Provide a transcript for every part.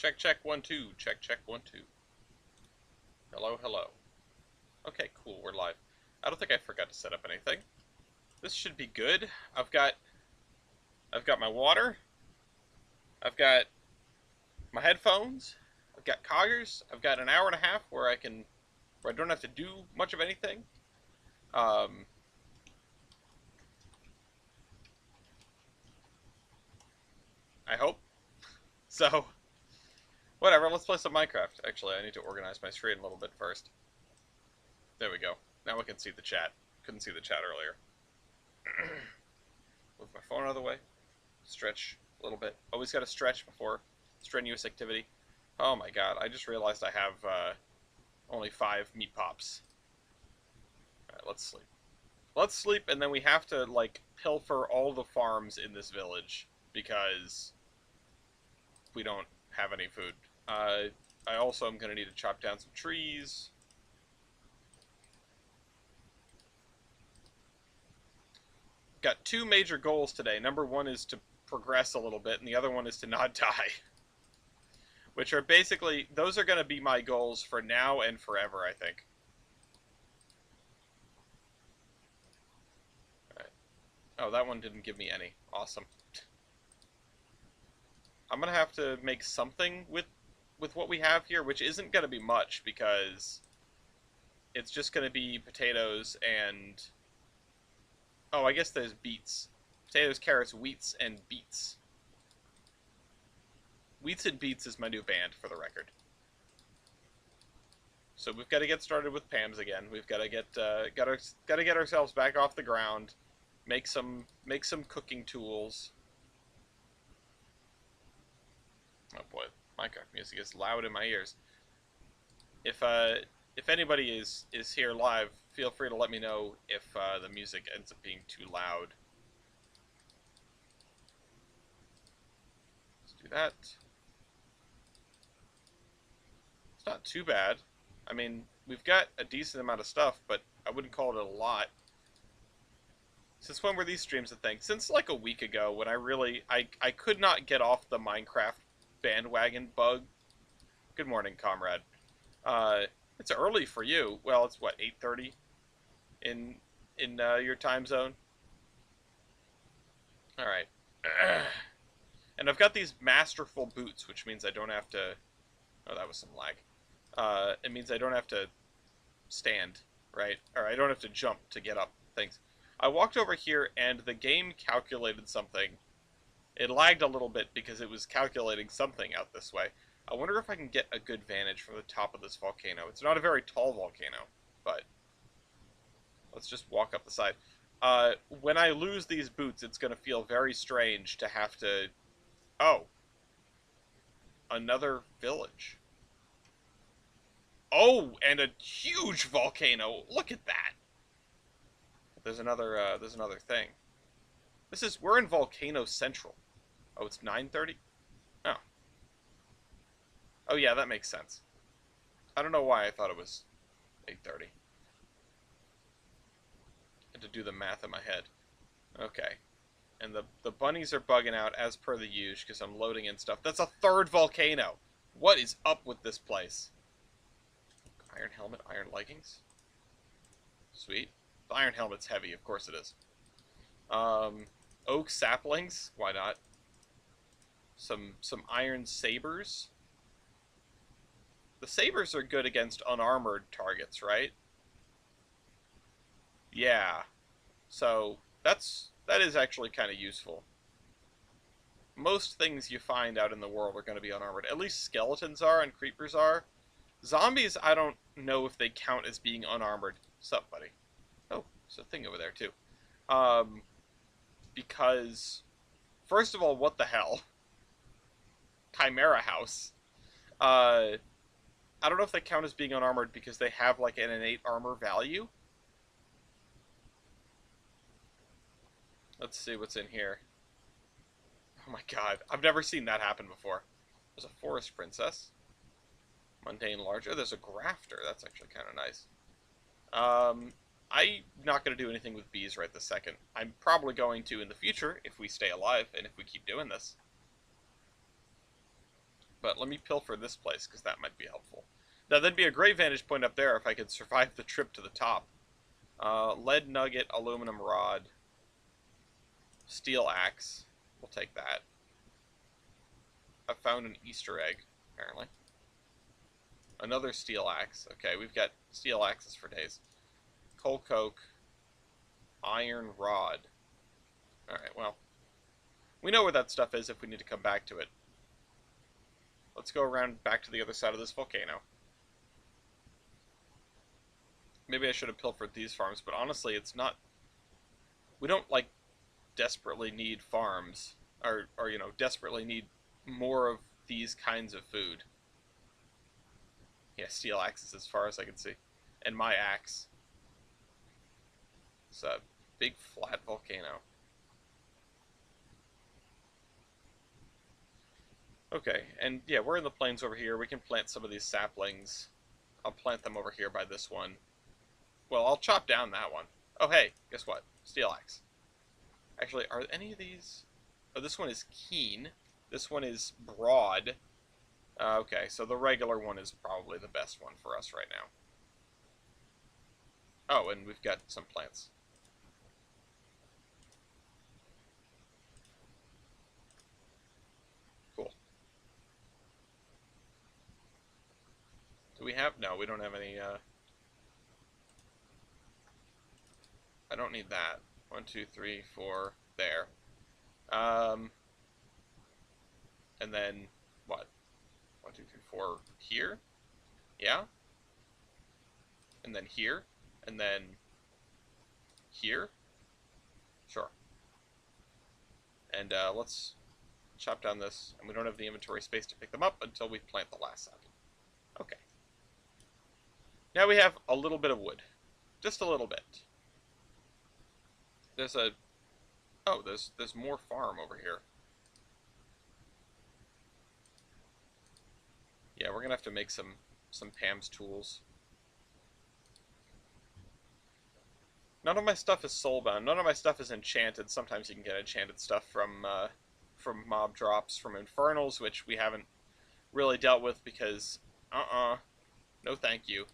Check, check, 1, 2. Check, check, 1, 2. Hello, hello. Okay, cool, we're live. I don't think I forgot to set up anything. This should be good. I've got my water. I've got my headphones. I've got Coggers. I've got an hour and a half where I don't have to do much of anything. I hope. So, whatever, let's play some Minecraft. Actually, I need to organize my screen a little bit first. There we go. Now we can see the chat. Couldn't see the chat earlier. Move my phone out of the way. Stretch a little bit. Always got to stretch before strenuous activity. Oh my god, I just realized I have only 5 meat pops. Alright, let's sleep. Let's sleep, and then we have to, like, pilfer all the farms in this village, because we don't have any food. I also am going to need to chop down some trees. Got 2 major goals today. Number 1 is to progress a little bit, and the other one is to not die. Which are basically, those are going to be my goals for now and forever, I think. Alright. Oh, that one didn't give me any. Awesome. I'm going to have to make something with what we have here, which isn't going to be much, because it's just going to be potatoes and... Oh, I guess there's beets. Potatoes, carrots, wheats, and beets. Wheats and Beets is my new band, for the record. So we've got to get started with Pam's again. We've got to get ourselves back off the ground, make some cooking tools. Oh boy, Minecraft music is loud in my ears. If anybody is here live, feel free to let me know if the music ends up being too loud. Let's do that. It's not too bad. I mean, we've got a decent amount of stuff, but I wouldn't call it a lot. Since when were these streams a thing? Since like a week ago, when I could not get off the Minecraft bandwagon bug. Good morning, comrade. It's early for you. Well, it's what, 8:30 in your time zone. All right. And I've got these masterful boots, which means I don't have to. Oh, that was some lag. It means I don't have to stand, right? Or I don't have to jump to get up things. I walked over here and the game calculated something. It lagged a little bit because it was calculating something out this way. I wonder if I can get a good vantage from the top of this volcano. It's not a very tall volcano, but let's just walk up the side. When I lose these boots, it's going to feel very strange to have to... Oh. Another village. Oh, and a huge volcano. Look at that. There's another thing. We're in Volcano Central. Oh, it's 9:30? Oh. Oh yeah, that makes sense. I don't know why I thought it was 8:30. Had to do the math in my head. Okay. And the bunnies are bugging out as per the usual because I'm loading in stuff. That's a 3rd volcano. What is up with this place? Iron helmet, iron leggings. Sweet. The iron helmet's heavy, of course it is. Oak saplings, why not? Some iron sabers. The sabers are good against unarmored targets, right? Yeah. So that is actually kind of useful. Most things you find out in the world are going to be unarmored. At least skeletons are and creepers are. Zombies, I don't know if they count as being unarmored. What's up, buddy? Oh, there's a thing over there, too. Because, first of all, what the hell? Chimera House. I don't know if they count as being unarmored because they have, like, an innate armor value. Let's see what's in here. Oh my god, I've never seen that happen before. There's a forest princess. Mundane larger. There's a grafter. That's actually kind of nice. I'm not going to do anything with bees right this second. I'm probably going to in the future if we stay alive and if we keep doing this. But let me pilfer this place, because that might be helpful. Now, that'd be a great vantage point up there if I could survive the trip to the top. Lead nugget, aluminum rod, steel axe. We'll take that. I found an Easter egg, apparently. Another steel axe. Okay, we've got steel axes for days. Coal coke, iron rod. Alright, well, we know where that stuff is if we need to come back to it. Let's go around back to the other side of this volcano. Maybe I should have pilfered these farms, but honestly, it's not... We don't, like, desperately need farms, or you know, desperately need more of these kinds of food. Yeah, steel axes as far as I can see. And my axe. It's a big flat volcano. Okay, and yeah, we're in the plains over here. We can plant some of these saplings. I'll plant them over here by this one. Well, I'll chop down that one. Oh, hey, guess what? Steel axe. Actually, are any of these... Oh, this one is keen. This one is broad. Okay, so the regular one is probably the best one for us right now. Oh, and we've got some plants. Cool. Do we have... No, we don't have any, I don't need that. 1, 2, 3, 4, there. And then, what? 1, 2, 3, 4, here? Yeah? And then here? And then here? Sure. And let's chop down this, and we don't have the inventory space to pick them up until we plant the last sapling. Okay. Now we have a little bit of wood. Just a little bit. There's a... Oh, there's more farm over here. Yeah, we're gonna have to make some Pam's tools. None of my stuff is soulbound. None of my stuff is enchanted. Sometimes you can get enchanted stuff from mob drops, from infernals, which we haven't really dealt with because, no thank you.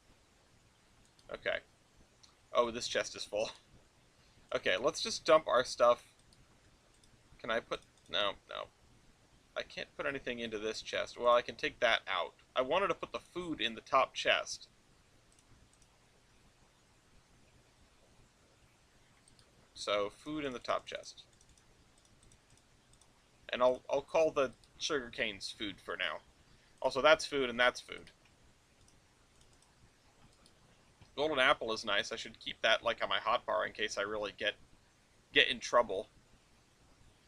Okay. Oh, this chest is full. Okay, let's just dump our stuff. Can I put... No, no. I can't put anything into this chest. Well, I can take that out. I wanted to put the food in the top chest. So, food in the top chest. And I'll call the sugar canes food for now. Also, that's food and that's food. Golden apple is nice. I should keep that like on my hotbar in case I really get in trouble.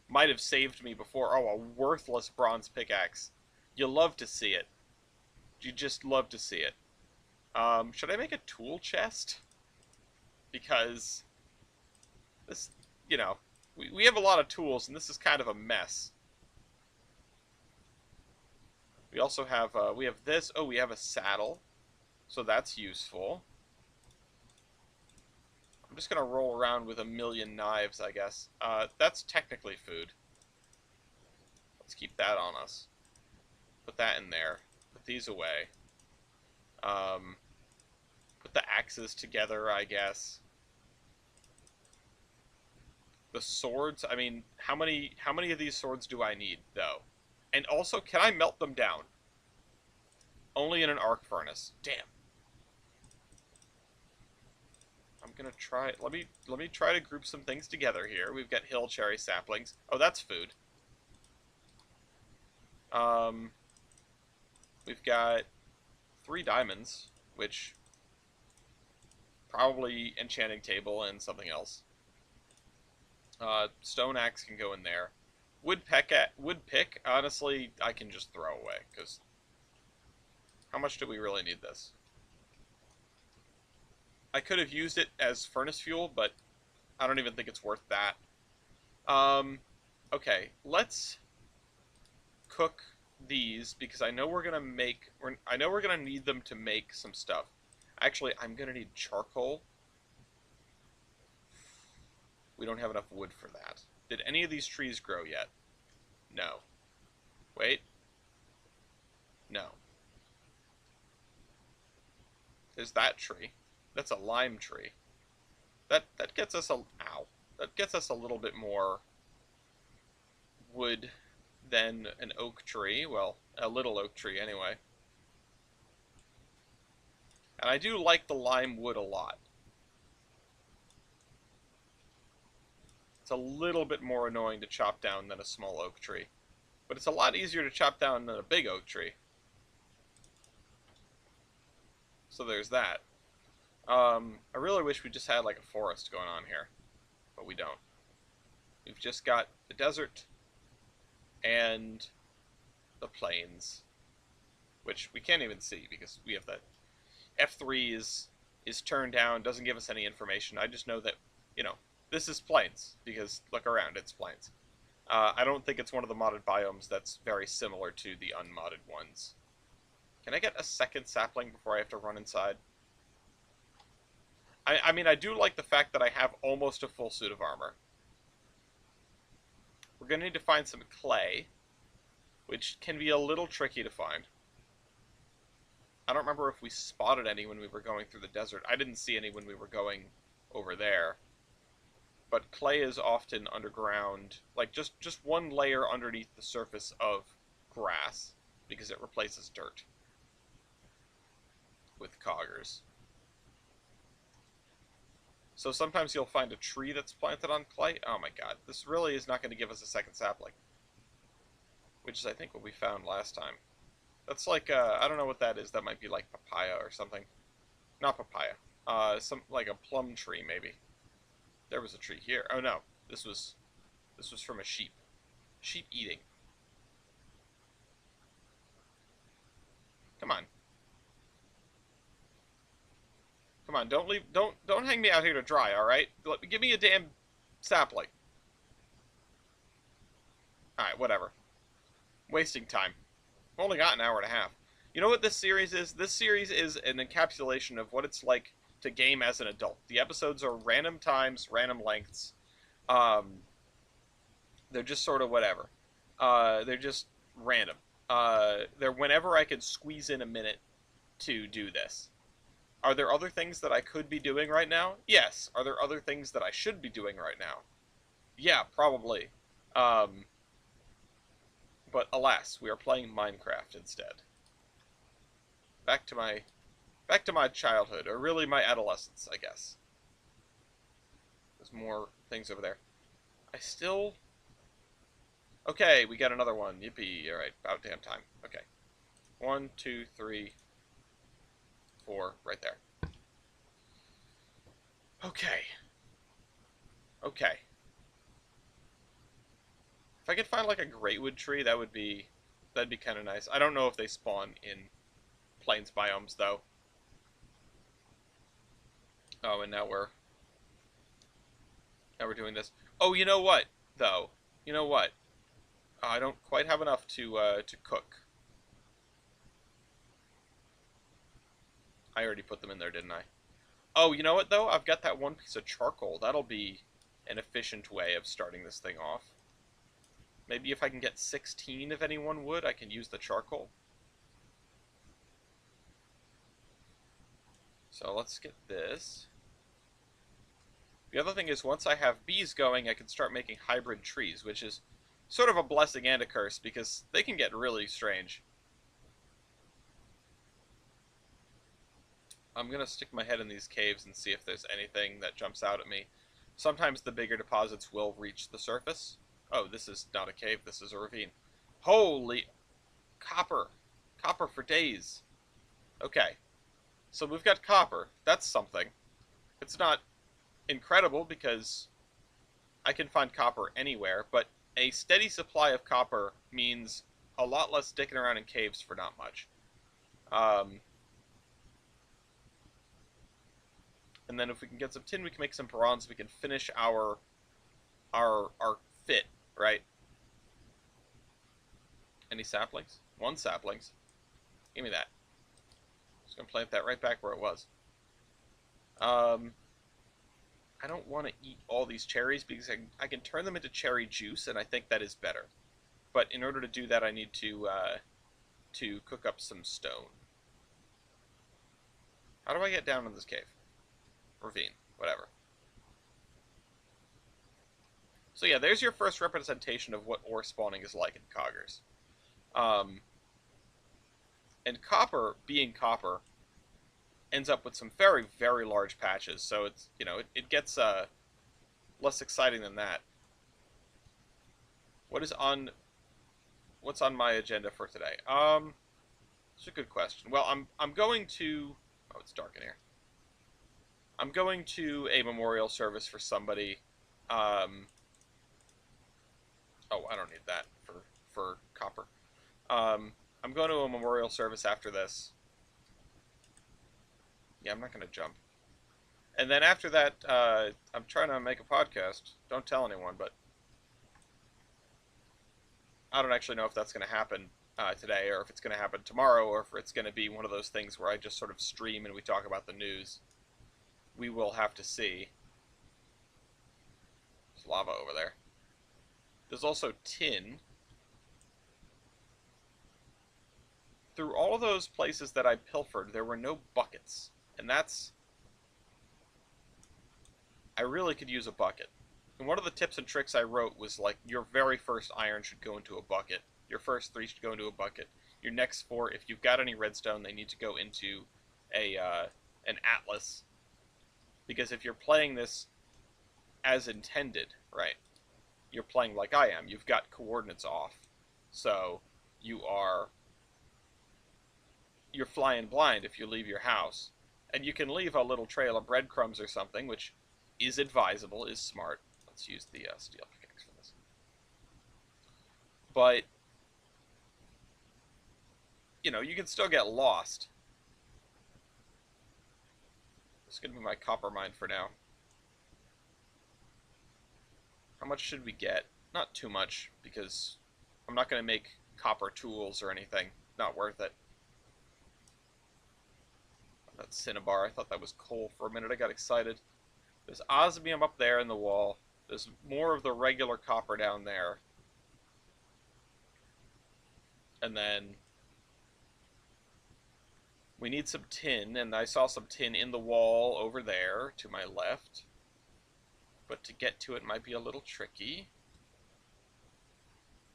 Might have saved me before. Oh, a worthless bronze pickaxe. You love to see it. You just love to see it. Should I make a tool chest? Because this, you know, we have a lot of tools and this is kind of a mess. We also have, we have this. Oh, we have a saddle. So that's useful. I'm just going to roll around with a million knives, I guess. That's technically food. Let's keep that on us. Put that in there. Put these away. Put the axes together, I guess. The swords, I mean, how many of these swords do I need, though? And also, can I melt them down? Only in an arc furnace. Damn. I'm gonna try. Let me try to group some things together here. We've got hill cherry saplings. Oh, that's food. We've got 3 diamonds, which probably enchanting table and something else. Stone axe can go in there. Wood pick. Honestly, I can just throw away because how much do we really need this? I could have used it as furnace fuel, but I don't even think it's worth that. Okay, let's cook these because I know we're gonna make. I know we're gonna need them to make some stuff. Actually, I'm gonna need charcoal. We don't have enough wood for that. Did any of these trees grow yet? No. Wait. There's that tree. That's a lime tree. That gets us a ow. That gets us a little bit more wood than an oak tree. Well, a little oak tree anyway. And I do like the lime wood a lot. It's a little bit more annoying to chop down than a small oak tree. But it's a lot easier to chop down than a big oak tree. So there's that. I really wish we just had like a forest going on here. But we don't. We've just got the desert and the plains. Which we can't even see because we have that F3 is turned down, doesn't give us any information. I just know that, you know, this is plains, because look around, it's plains. I don't think it's one of the modded biomes that's very similar to the unmodded ones. Can I get a second sapling before I have to run inside? I mean, I do like the fact that I have almost a full suit of armor. We're going to need to find some clay, which can be a little tricky to find. I don't remember if we spotted any when we were going through the desert. I didn't see any when we were going over there. But clay is often underground, like just one layer underneath the surface of grass, because it replaces dirt with coggers. So sometimes you'll find a tree that's planted on clay. Oh my god, this really is not going to give us a second sapling. Which is, I think, what we found last time. That's like, I don't know what that is. That might be like papaya or something. Not papaya. Like a plum tree, maybe. There was a tree here. Oh no, this was from a sheep. Sheep eating. Come on. Come on, don't hang me out here to dry, alright? Give me a damn sapling. Alright, whatever. Wasting time. I've only got an hour and a half. You know what this series is? This series is an encapsulation of what it's like to game as an adult. The episodes are random times, random lengths. They're just sort of whatever. They're just random. They're whenever I could squeeze in a minute to do this. Are there other things that I could be doing right now? Yes. Are there other things that I should be doing right now? Yeah, probably. But alas, we are playing Minecraft instead. Back to my childhood, or really my adolescence, I guess. There's more things over there. Okay, we got another one. Yippee. Alright, about damn time. Okay. 1, 2, 3, 4, right there. Okay. Okay. If I could find like a greatwood tree, that'd be kind of nice. I don't know if they spawn in plains biomes though. Oh, and now we're doing this. Oh, you know what though? You know what? I don't quite have enough to cook. I already put them in there, didn't I? Oh, you know what though? I've got that one piece of charcoal. That'll be an efficient way of starting this thing off. Maybe if I can get 16 of any one wood, I can use the charcoal. So let's get this. The other thing is, once I have bees going, I can start making hybrid trees, which is sort of a blessing and a curse, because they can get really strange. I'm going to stick my head in these caves and see if there's anything that jumps out at me. Sometimes the bigger deposits will reach the surface. Oh, this is not a cave, this is a ravine. Holy copper. Copper for days. Okay. So we've got copper. That's something. It's not incredible because I can find copper anywhere, but a steady supply of copper means a lot less dicking around in caves for not much. And then if we can get some tin, we can make some bronze. We can finish our fit, right? Any saplings? 1 saplings. Give me that. Just gonna plant that right back where it was. I don't want to eat all these cherries because I can turn them into cherry juice, and I think that is better. But in order to do that, I need to cook up some stone. How do I get down in this cave? Ravine. Whatever. So yeah, there's your first representation of what ore spawning is like in Coggers. Um, and copper, being copper, ends up with some very, very large patches. So it's, it gets less exciting than that. What's on my agenda for today? It's a good question. Well, I'm going to. Oh, it's dark in here. I'm going to a memorial service for somebody. Oh, I don't need that for copper. I'm going to a memorial service after this. Yeah, I'm not going to jump. And then after that, I'm trying to make a podcast. Don't tell anyone, but I don't actually know if that's going to happen today, or if it's going to happen tomorrow, or if it's going to be one of those things where I just sort of stream and we talk about the news. We will have to see. There's lava over there. There's also tin. Through all of those places that I pilfered, there were no buckets. And that's... I really could use a bucket. And one of the tips and tricks I wrote was, like, your very first iron should go into a bucket. Your first 3 should go into a bucket. Your next 4, if you've got any redstone, they need to go into an atlas. Because if you're playing this as intended, right, you're playing like I am. You've got coordinates off. So you're flying blind if you leave your house. And you can leave a little trail of breadcrumbs or something, which is advisable, is smart. Let's use the steel pickaxe for this. But, you can still get lost. This is going to be my copper mine for now. How much should we get? Not too much, because I'm not going to make copper tools or anything. Not worth it. That cinnabar, I thought that was coal for a minute. I got excited. There's osmium up there in the wall. There's more of the regular copper down there. And then we need some tin, and I saw some tin in the wall over there to my left. But to get to it might be a little tricky.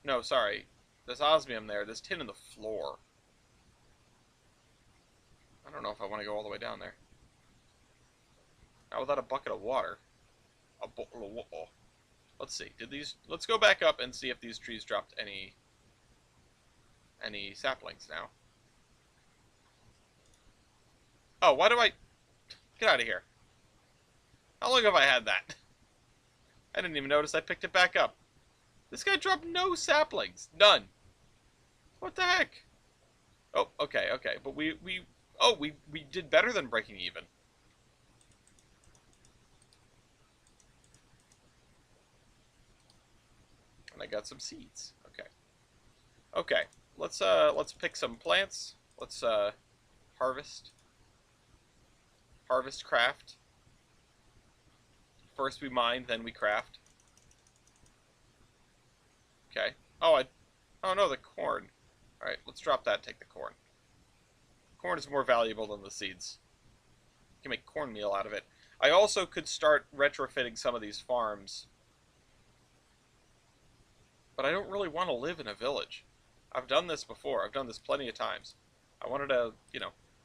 No, sorry. There's osmium there. There's tin in the floor. I don't know if I want to go all the way down there. Not without a bucket of water. Let's see. Let's go back up and see if these trees dropped any saplings now. Oh, why do I... Get out of here. How long have I had that? I didn't even notice I picked it back up. This guy dropped no saplings. None. What the heck? Oh, okay. But we did better than breaking even. And I got some seeds. Okay. Let's pick some plants. Let's harvest. Harvest, craft. First we mine, then we craft. Okay. Oh no, the corn. Alright, let's drop that, take the corn. Corn is more valuable than the seeds. You can make cornmeal out of it. I also could start retrofitting some of these farms. But I don't really want to live in a village. I've done this before. I've done this plenty of times. I wanted to,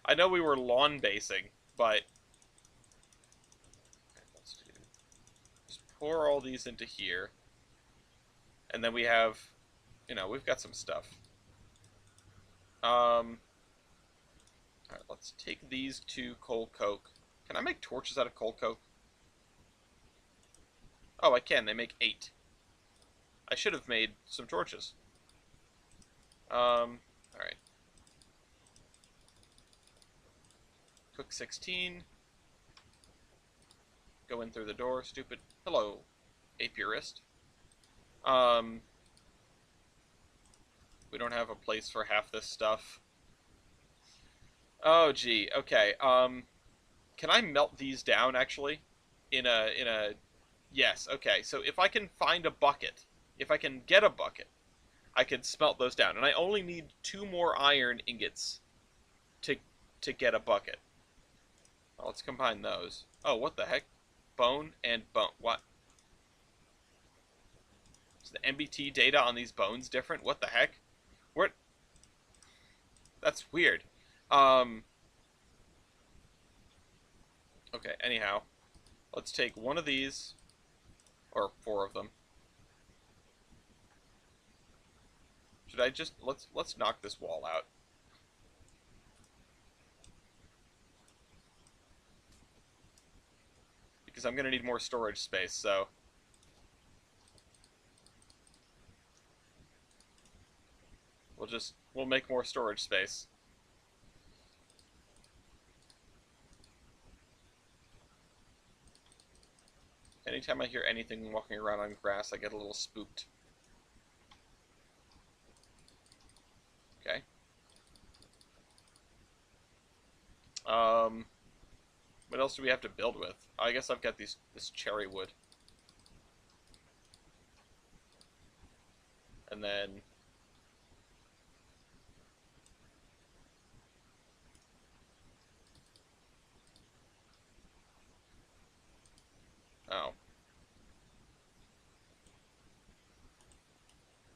I know we were lawn basing, but... Let's just pour all these into here. And then we have, we've got some stuff. Alright, let's take these 2 coal coke. Can I make torches out of coal coke? Oh, I can. They make 8. I should have made some torches. Alright. Cook 16. Go in through the door, stupid. Hello, apiarist. We don't have a place for half this stuff. Oh, gee. Okay. Can I melt these down, actually? Yes, okay. So if I can find a bucket, if I can get a bucket, I can smelt those down. And I only need 2 more iron ingots to get a bucket. Well, let's combine those. Oh, what the heck? Bone and bone. What? Is the MBT data on these bones different? What the heck? What? That's weird. Um, okay, anyhow. Let's take one of these, or four of them. Should I just, let's knock this wall out. Because I'm gonna need more storage space, so. We'll make more storage space. Anytime I hear anything walking around on grass, I get a little spooked. Okay. What else do we have to build with? I guess I've got this cherry wood. And then... Oh.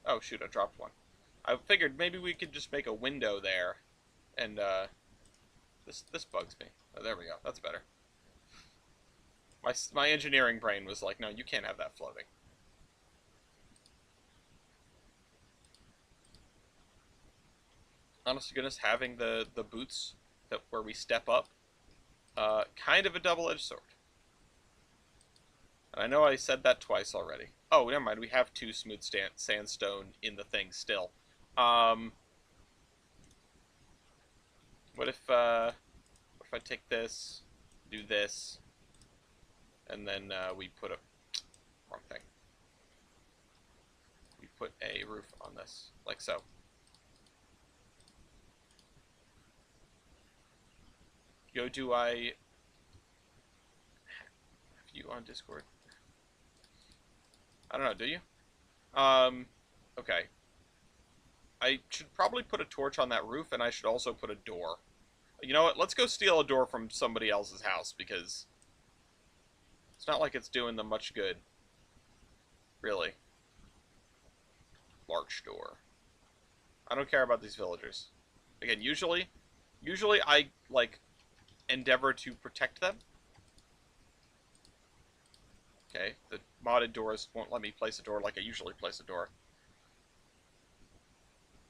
Oh, shoot, I dropped one. I figured maybe we could just make a window there. And, this bugs me. Oh, there we go. That's better. My engineering brain was like, no, you can't have that floating. Honest to goodness, having the boots that where we step up, kind of a double-edged sword. And I know I said that twice already. Oh, never mind. We have two smooth sandstone in the thing still. What if I take this, do this, and then we put a wrong thing. We put a roof on this, like so. Yo, do I have you on Discord? I don't know, do you? Okay. I should probably put a torch on that roof, and I should also put a door. You know what? Let's go steal a door from somebody else's house, because it's not like it's doing them much good. Really. Large door. I don't care about these villagers. Again, usually I, like, endeavor to protect them. Okay, the modded doors won't let me place a door like I usually place a door.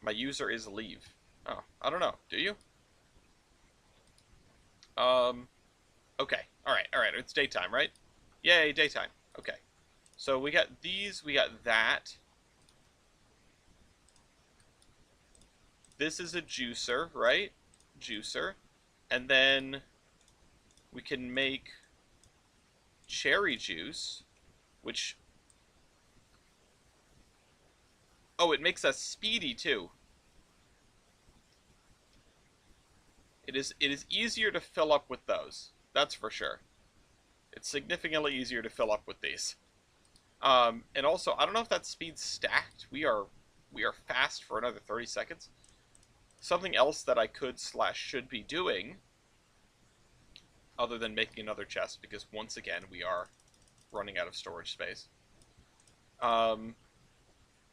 My user is leave. Oh, I don't know. Do you? Okay. Alright, it's daytime, right? Yay, daytime. Okay. So we got these, we got that. This is a juicer, right? Juicer. And then we can make cherry juice, which... Oh, it makes us speedy, too. It is easier to fill up with those. That's for sure. It's significantly easier to fill up with these. And also, I don't know if that speed's stacked. We are fast for another 30 seconds. Something else that I could / should be doing, other than making another chest, because once again we are running out of storage space. Oh,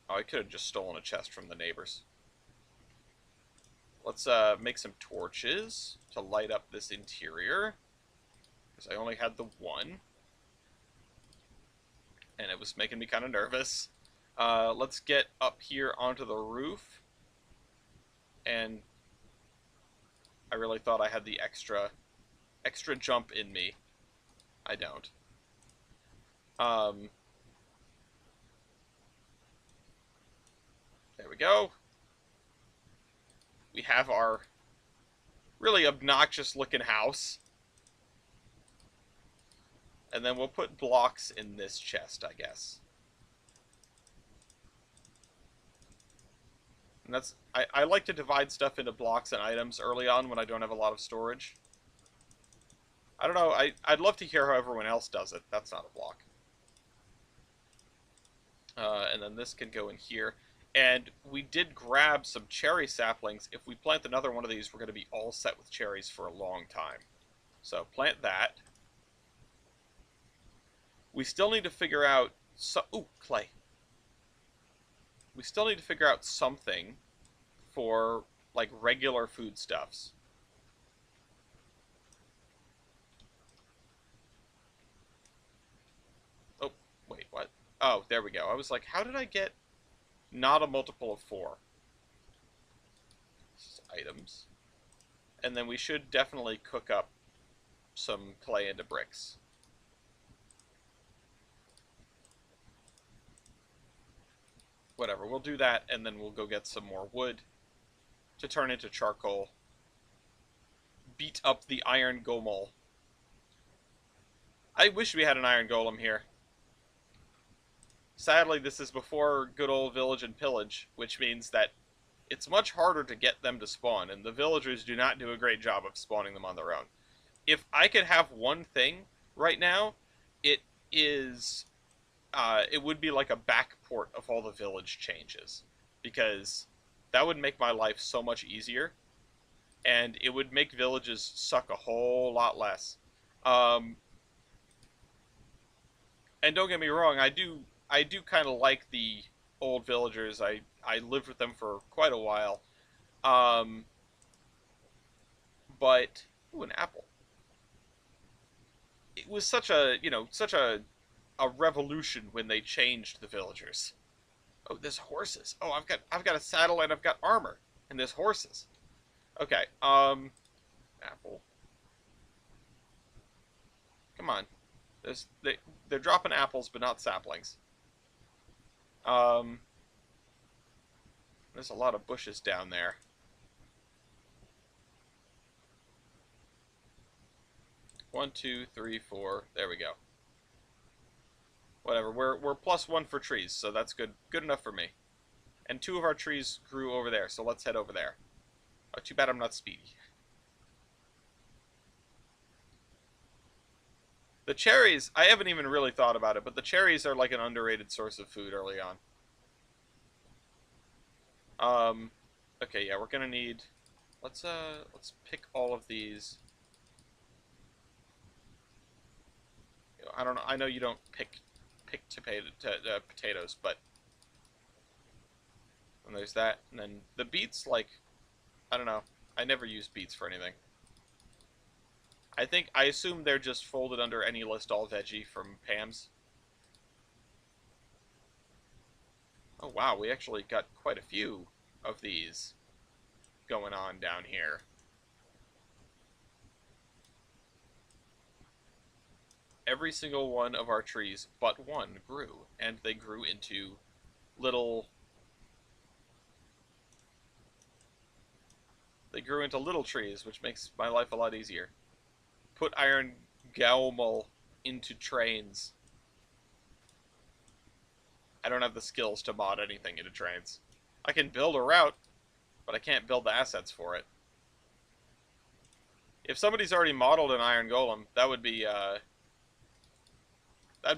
I could have just stolen a chest from the neighbors. Let's make some torches to light up this interior, because I only had the one, and it was making me kind of nervous. Let's get up here onto the roof, and I really thought I had the extra jump in me. I don't. There we go. We have our really obnoxious looking house. And then we'll put blocks in this chest, I guess. And that's... I like to divide stuff into blocks and items early on when I don't have a lot of storage. I don't know, I'd love to hear how everyone else does it. That's not a block. And then this can go in here. And we did grab some cherry saplings. If we plant another one of these, we're going to be all set with cherries for a long time. So plant that. We still need to figure out... Ooh, clay. We still need to figure out something for, like, regular foodstuffs. Oh, wait, what? Oh, there we go. I was like, how did I get not a multiple of 4? This is items. And then we should definitely cook up some clay into bricks. Whatever, we'll do that, and then we'll go get some more wood to turn into charcoal. Beat up the iron golem. I wish we had an iron golem here. Sadly, this is before good old village and pillage, which means that it's much harder to get them to spawn, and the villagers do not do a great job of spawning them on their own. If I could have one thing right now, it is... it would be like a backport of all the village changes, because that would make my life so much easier, and it would make villages suck a whole lot less. And don't get me wrong, I do kind of like the old villagers. I lived with them for quite a while. Um, but ooh, an apple. It was such a, such a revolution when they changed the villagers. Oh, there's horses. Oh, I've got a saddle and I've got armor, and there's horses. Okay. Apple. Come on. They're dropping apples, but not saplings. There's a lot of bushes down there. One, two, three, four. There we go. Whatever. We're +1 for trees, so that's good. Good enough for me. And 2 of our trees grew over there, so let's head over there. Oh, too bad I'm not speedy. The cherries, I haven't even really thought about it, but the cherries are like an underrated source of food early on. Okay, yeah, we're gonna need... Let's pick all of these. I don't know. I know you don't pick potatoes, but and there's that. And then the beets, like, I don't know. I never use beets for anything. I assume they're just folded under any list all veggie from Pam's. Oh wow, we actually got quite a few of these going on down here. Every single one of our trees but one grew, and they grew into little... They grew into little trees, which makes my life a lot easier. Put iron gaumel into trains. I don't have the skills to mod anything into trains. I can build a route, but I can't build the assets for it. If somebody's already modeled an iron golem, that'd be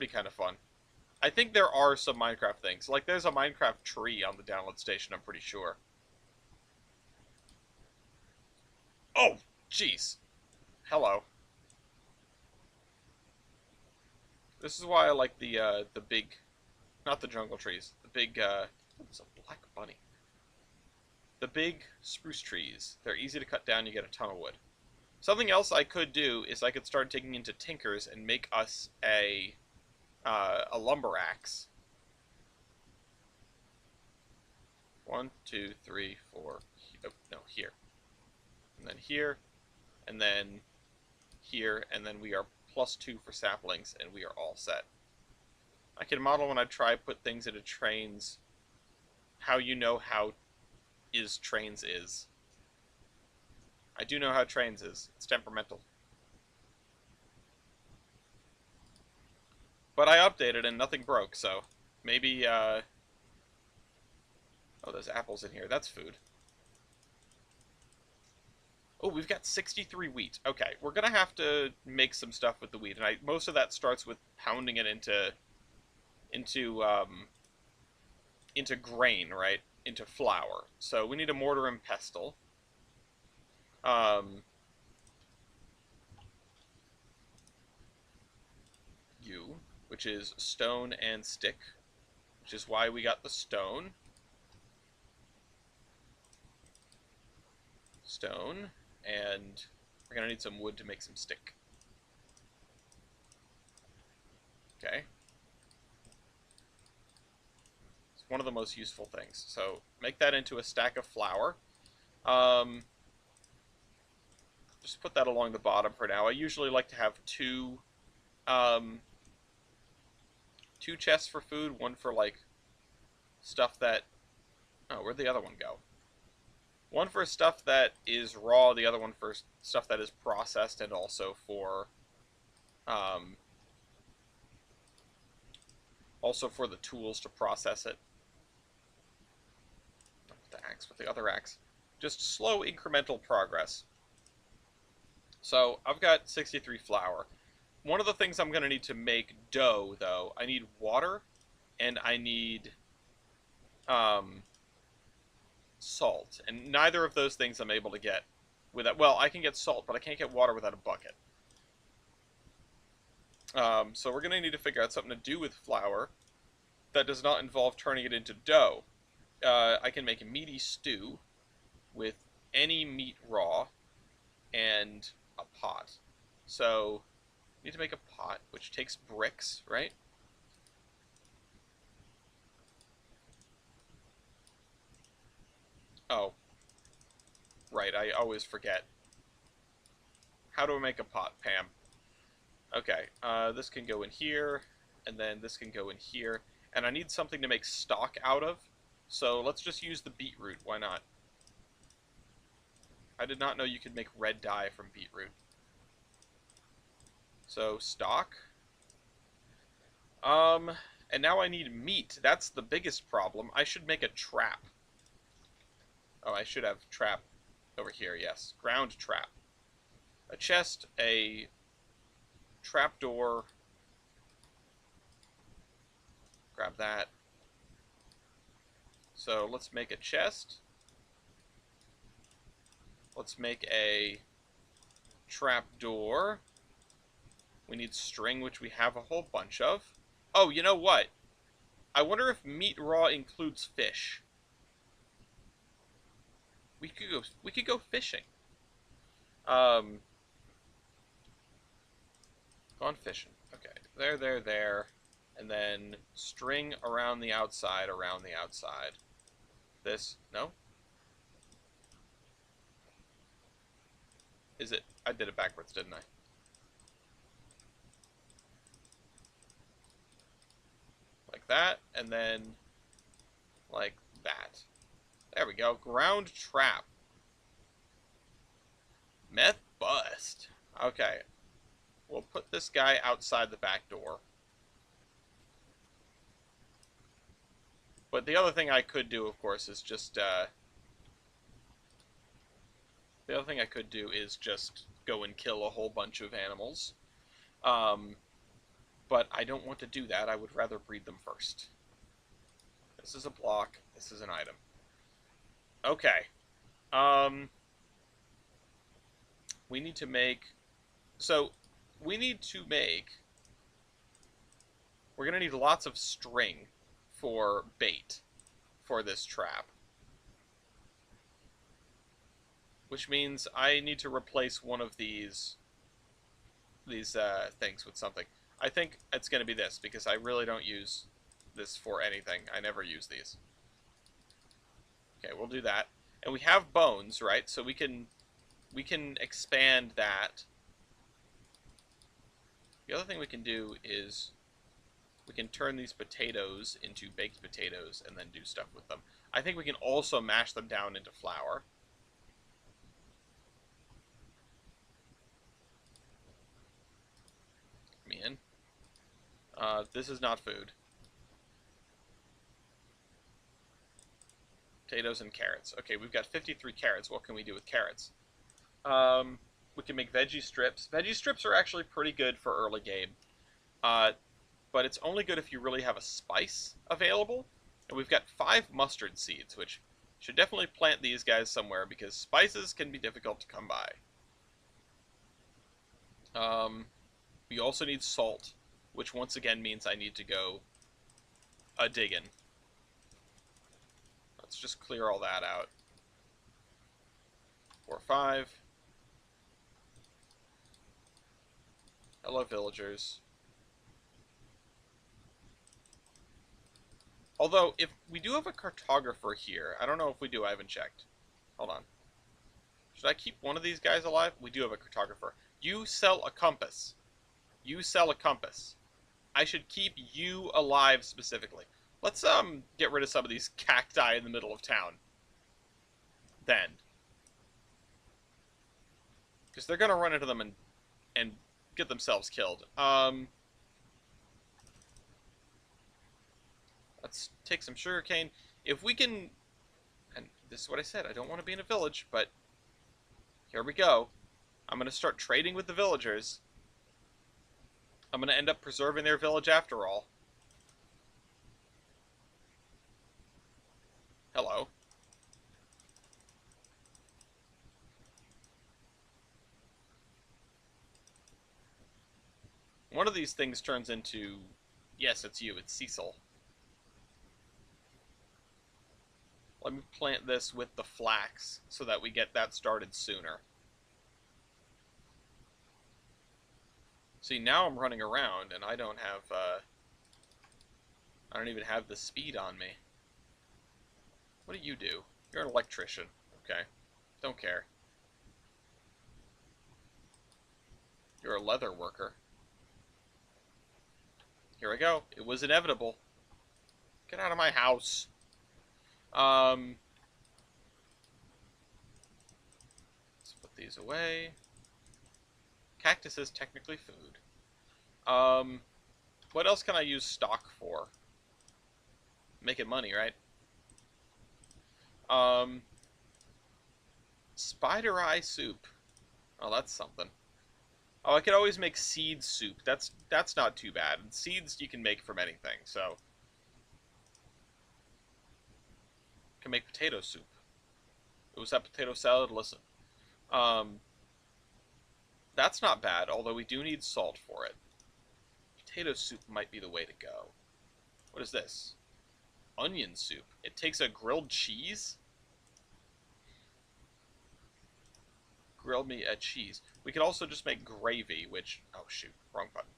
kind of fun. I think there are some Minecraft things. Like, there's a Minecraft tree on the download station, I'm pretty sure. Oh, jeez. Hello. This is why I like the big... Not the jungle trees. The big, it's a black bunny. The big spruce trees. They're easy to cut down, you get a ton of wood. Something else I could do is I could start digging into tinkers and make us a lumber axe. 1, 2, 3, 4. Oh, no, here. And then here. And then here. And then we are +2 for saplings, and we are all set. I can model when I try put things into trains how you know how is trains is. I do know how trains is. It's temperamental. But I updated and nothing broke, so maybe, oh, there's apples in here. That's food. Oh, we've got 63 wheat. Okay, we're gonna have to make some stuff with the wheat, and most of that starts with pounding it into grain, right? Into flour. So we need a mortar and pestle. U, which is stone and stick, which is why we got the stone. Stone, and we're going to need some wood to make some stick. Okay. It's one of the most useful things. So make that into a stack of flour. Just put that along the bottom for now. I usually like to have two chests for food, one for like stuff that, oh, where'd the other one go? One for stuff that is raw, the other one for stuff that is processed, and also for the tools to process it. Not with the axe, with the other axe. Just slow incremental progress. So I've got 63 flour. One of the things I'm going to need to make dough, though, I need water, and I need salt. And neither of those things I'm able to get without... Well, I can get salt, but I can't get water without a bucket. So we're going to need to figure out something to do with flour that does not involve turning it into dough. I can make a meaty stew with any meat raw and a pot. So, need to make a pot, which takes bricks, right? Oh. Right, I always forget. How do I make a pot, Pam? Okay, this can go in here, and then this can go in here. And I need something to make stock out of, so let's just use the beetroot, why not? I did not know you could make red dye from beetroot. So, stock. And now I need meat. That's the biggest problem. I should make a trap. Oh, I should have trap over here, yes. Ground trap. A chest, a trapdoor. Grab that. So let's make a chest. Let's make a trapdoor. We need string, which we have a whole bunch of. Oh, you know what? I wonder if meat raw includes fish. We could go fishing. Gone fishing. Okay. There. And then string around the outside. This, no? Is it? I did it backwards, didn't I? Like that, and then like that. There we go. Ground trap. Meth bust. Okay. We'll put this guy outside the back door. But the other thing I could do, of course, is just, the other thing I could do is just go and kill a whole bunch of animals. But I don't want to do that. I would rather breed them first. This is a block. This is an item. Okay. We need to make... So, we need to make... We're going to need lots of string for bait for this trap. Which means I need to replace one of these things with something. I think it's going to be this, because I really don't use this for anything. I never use these. Okay, we'll do that. And we have bones, right? So we can expand that. The other thing we can do is we can turn these potatoes into baked potatoes and then do stuff with them. I think we can also mash them down into flour. Come in. This is not food. Potatoes and carrots. Okay, we've got 53 carrots. What can we do with carrots? We can make veggie strips. Veggie strips are actually pretty good for early game. But it's only good if you really have a spice available. And we've got 5 mustard seeds, which should definitely plant these guys somewhere, because spices can be difficult to come by. We also need salt. which once again means I need to go a-diggin'. Let's just clear all that out. 4, 5. Hello, villagers. Although, if we do have a cartographer here, I don't know if we do, I haven't checked. Hold on. Should I keep one of these guys alive? We do have a cartographer. You sell a compass. You sell a compass. I should keep you alive specifically. Let's get rid of some of these cacti in the middle of town. Then. Because they're gonna run into them and get themselves killed. Let's take some sugarcane. If we can, and this is what I said, I don't want to be in a village, but here we go. I'm going to start trading with the villagers. I'm going to end up preserving their village after all. Hello. One of these things turns into, yes, it's you, it's Cecil. Let me plant this with the flax so that we get that started sooner. See, now I'm running around and I don't have, I don't even have the speed on me. What do you do? You're an electrician. Okay. Don't care. You're a leather worker. Here I go. It was inevitable. Get out of my house. Let's put these away. Cactus is technically food. What else can I use stock for? Making money, right? Spider eye soup. Oh, that's something. Oh, I could always make seed soup. That's not too bad. And seeds you can make from anything, so. Can make potato soup. It was that potato salad? Listen. That's not bad, although we do need salt for it. Potato soup might be the way to go. What is this? Onion soup. It takes a grilled cheese? Grilled me a cheese. We could also just make gravy, which... Oh, shoot. Wrong button.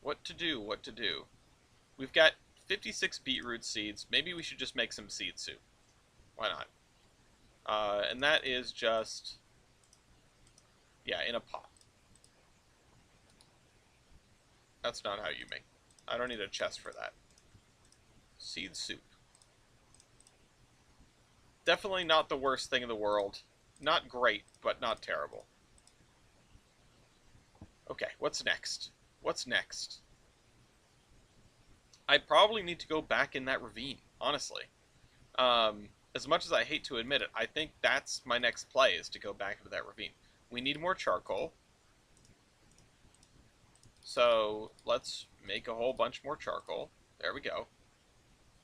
What to do, what to do. We've got 56 beetroot seeds. Maybe we should just make some seed soup. Why not? And that is just... Yeah, in a pot. That's not how you make... I don't need a chest for that. Seed soup. Definitely not the worst thing in the world. Not great, but not terrible. Okay, what's next? What's next? I probably need to go back in that ravine, honestly. As much as I hate to admit it, I think that's my next play, is to go back into that ravine. We need more charcoal. So, let's make a whole bunch more charcoal. There we go.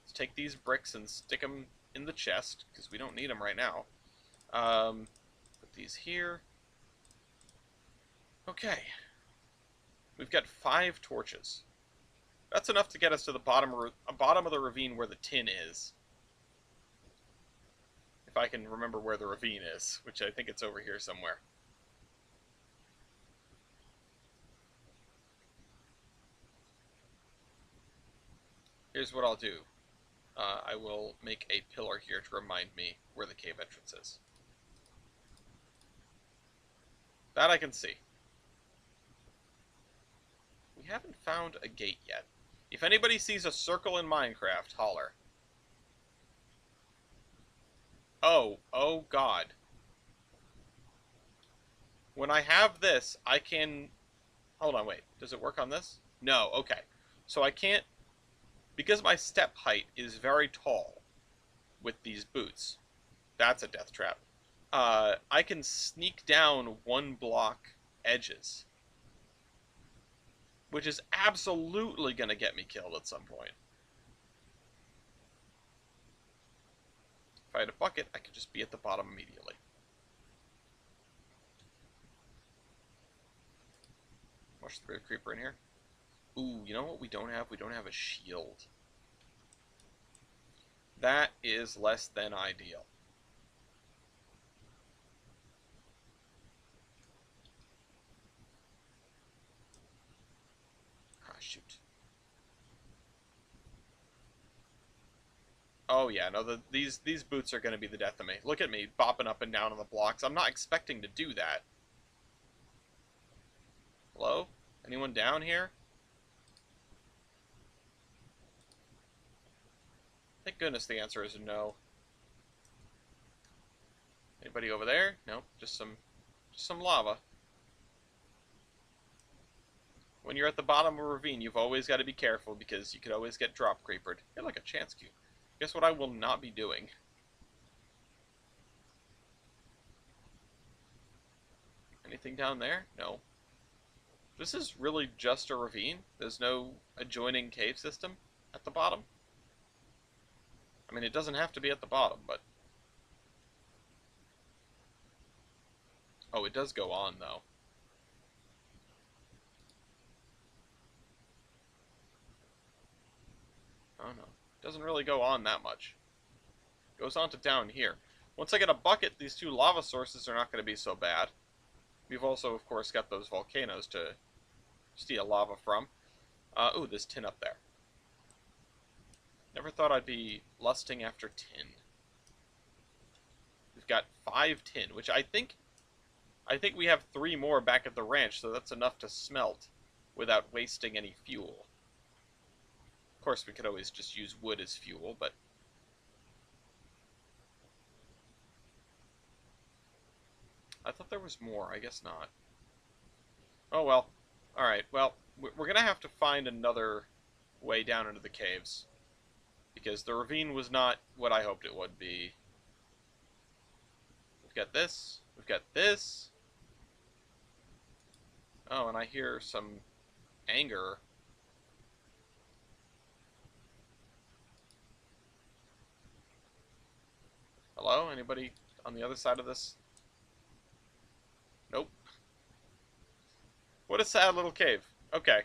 Let's take these bricks and stick them in the chest, because we don't need them right now. Put these here. Okay. We've got 5 torches. That's enough to get us to the bottom of the ravine where the tin is. If I can remember where the ravine is, which I think it's over here somewhere. Here's what I'll do. I will make a pillar here to remind me where the cave entrance is. That I can see. We haven't found a gate yet. If anybody sees a circle in Minecraft, holler. Oh god. When I have this, I can... Hold on, wait. Does it work on this? No, okay. So I can't... Because my step height is very tall with these boots. That's a death trap. I can sneak down 1 block edges. Which is absolutely going to get me killed at some point. If I had a bucket, I could just be at the bottom immediately. Watch the Great Creeper in here. Ooh, you know what we don't have? We don't have a shield. That is less than ideal. Ah, shoot. Oh yeah, no, these boots are going to be the death of me. Look at me, bopping up and down on the blocks. I'm not expecting to do that. Hello? Anyone down here? Thank goodness the answer is no. Anybody over there? Nope, just some lava. When you're at the bottom of a ravine, you've always got to be careful because you could always get drop creepered. You're like a chance cube. Guess what I will not be doing? Anything down there? No. This is really just a ravine? There's no adjoining cave system at the bottom? I mean, it doesn't have to be at the bottom, but... Oh, it does go on, though. Oh, no. It doesn't really go on that much. It goes on to down here. Once I get a bucket, these two lava sources are not going to be so bad. We've also, of course, got those volcanoes to steal lava from. Ooh, there's tin up there. Never thought I'd be lusting after tin. We've got 5 tin, which I think we have 3 more back at the ranch, so that's enough to smelt without wasting any fuel. Of course, we could always just use wood as fuel, but... I thought there was more. I guess not. Oh, well. Alright, well, we're going to have to find another way down into the caves. Because the ravine was not what I hoped it would be. We've got this. We've got this. Oh, and I hear some anger. Hello? Anybody on the other side of this? Nope. What a sad little cave. Okay.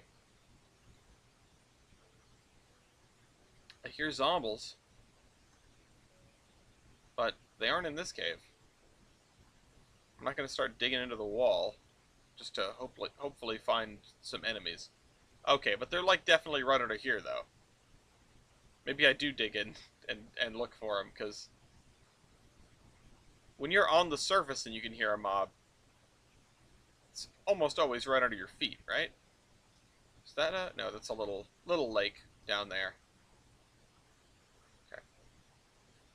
I hear zombies. But they aren't in this cave. I'm not going to start digging into the wall just to hopefully find some enemies. Okay, but they're like definitely right under here, though. Maybe I do dig in and look for them, because when you're on the surface and you can hear a mob, it's almost always right under your feet, right? Is that a... No, that's a little lake down there. Okay.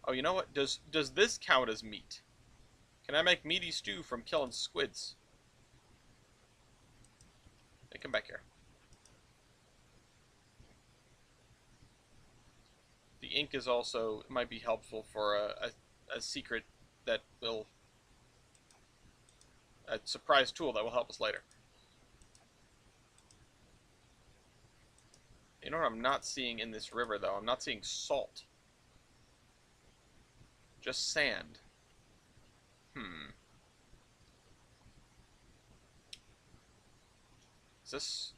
Oh, you know what? Does this count as meat? Can I make meaty stew from killing squids? Hey, come back here. The ink is also... might be helpful for a secret that will... a surprise tool that will help us later. You know what I'm not seeing in this river, though? I'm not seeing salt. Just sand. Is this...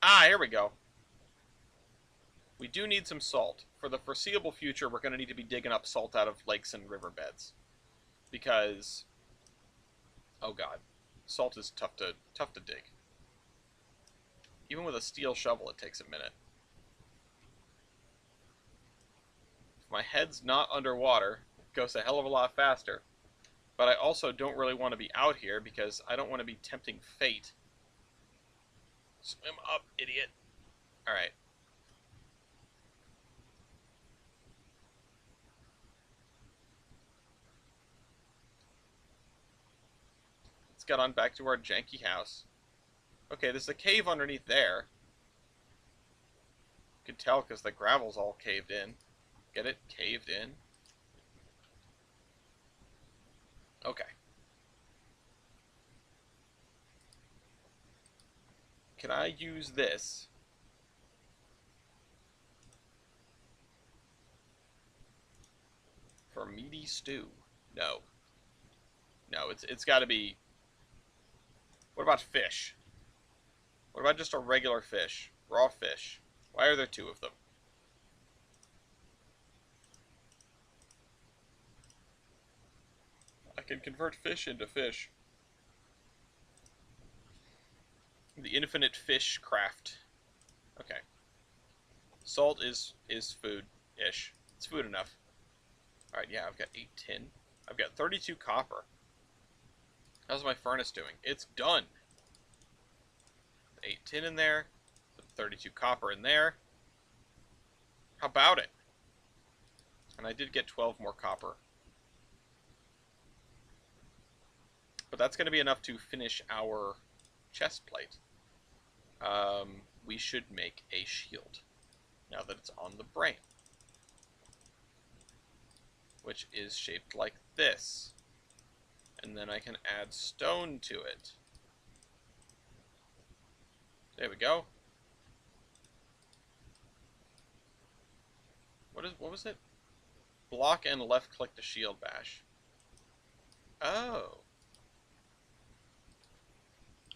Ah, here we go. We do need some salt. For the foreseeable future, we're going to need to be digging up salt out of lakes and riverbeds. Because... oh god. Salt is tough to dig. Even with a steel shovel, it takes a minute. If my head's not underwater, it goes a hell of a lot faster. But I also don't really want to be out here because I don't want to be tempting fate. Swim up, idiot. Alright. Let's get on back to our janky house. Okay, there's a cave underneath there. You can tell because the gravel's all caved in. Get it? Caved in. Okay. Can I use this? For a meaty stew. No. No, it's got to be... What about fish? What about just a regular fish? Raw fish. Why are there two of them? I can convert fish into fish. The infinite fish craft. Okay. Salt is food-ish. It's food enough. Alright, yeah, I've got 8 tin. I've got 32 copper. How's my furnace doing? It's done. 8 tin in there. 32 copper in there. How about it? And I did get 12 more copper. But that's going to be enough to finish our chest plate. We should make a shield. Now that it's on the brain. Which is shaped like this. And then I can add stone to it. There we go. What was it? Block and left click to shield bash. Oh.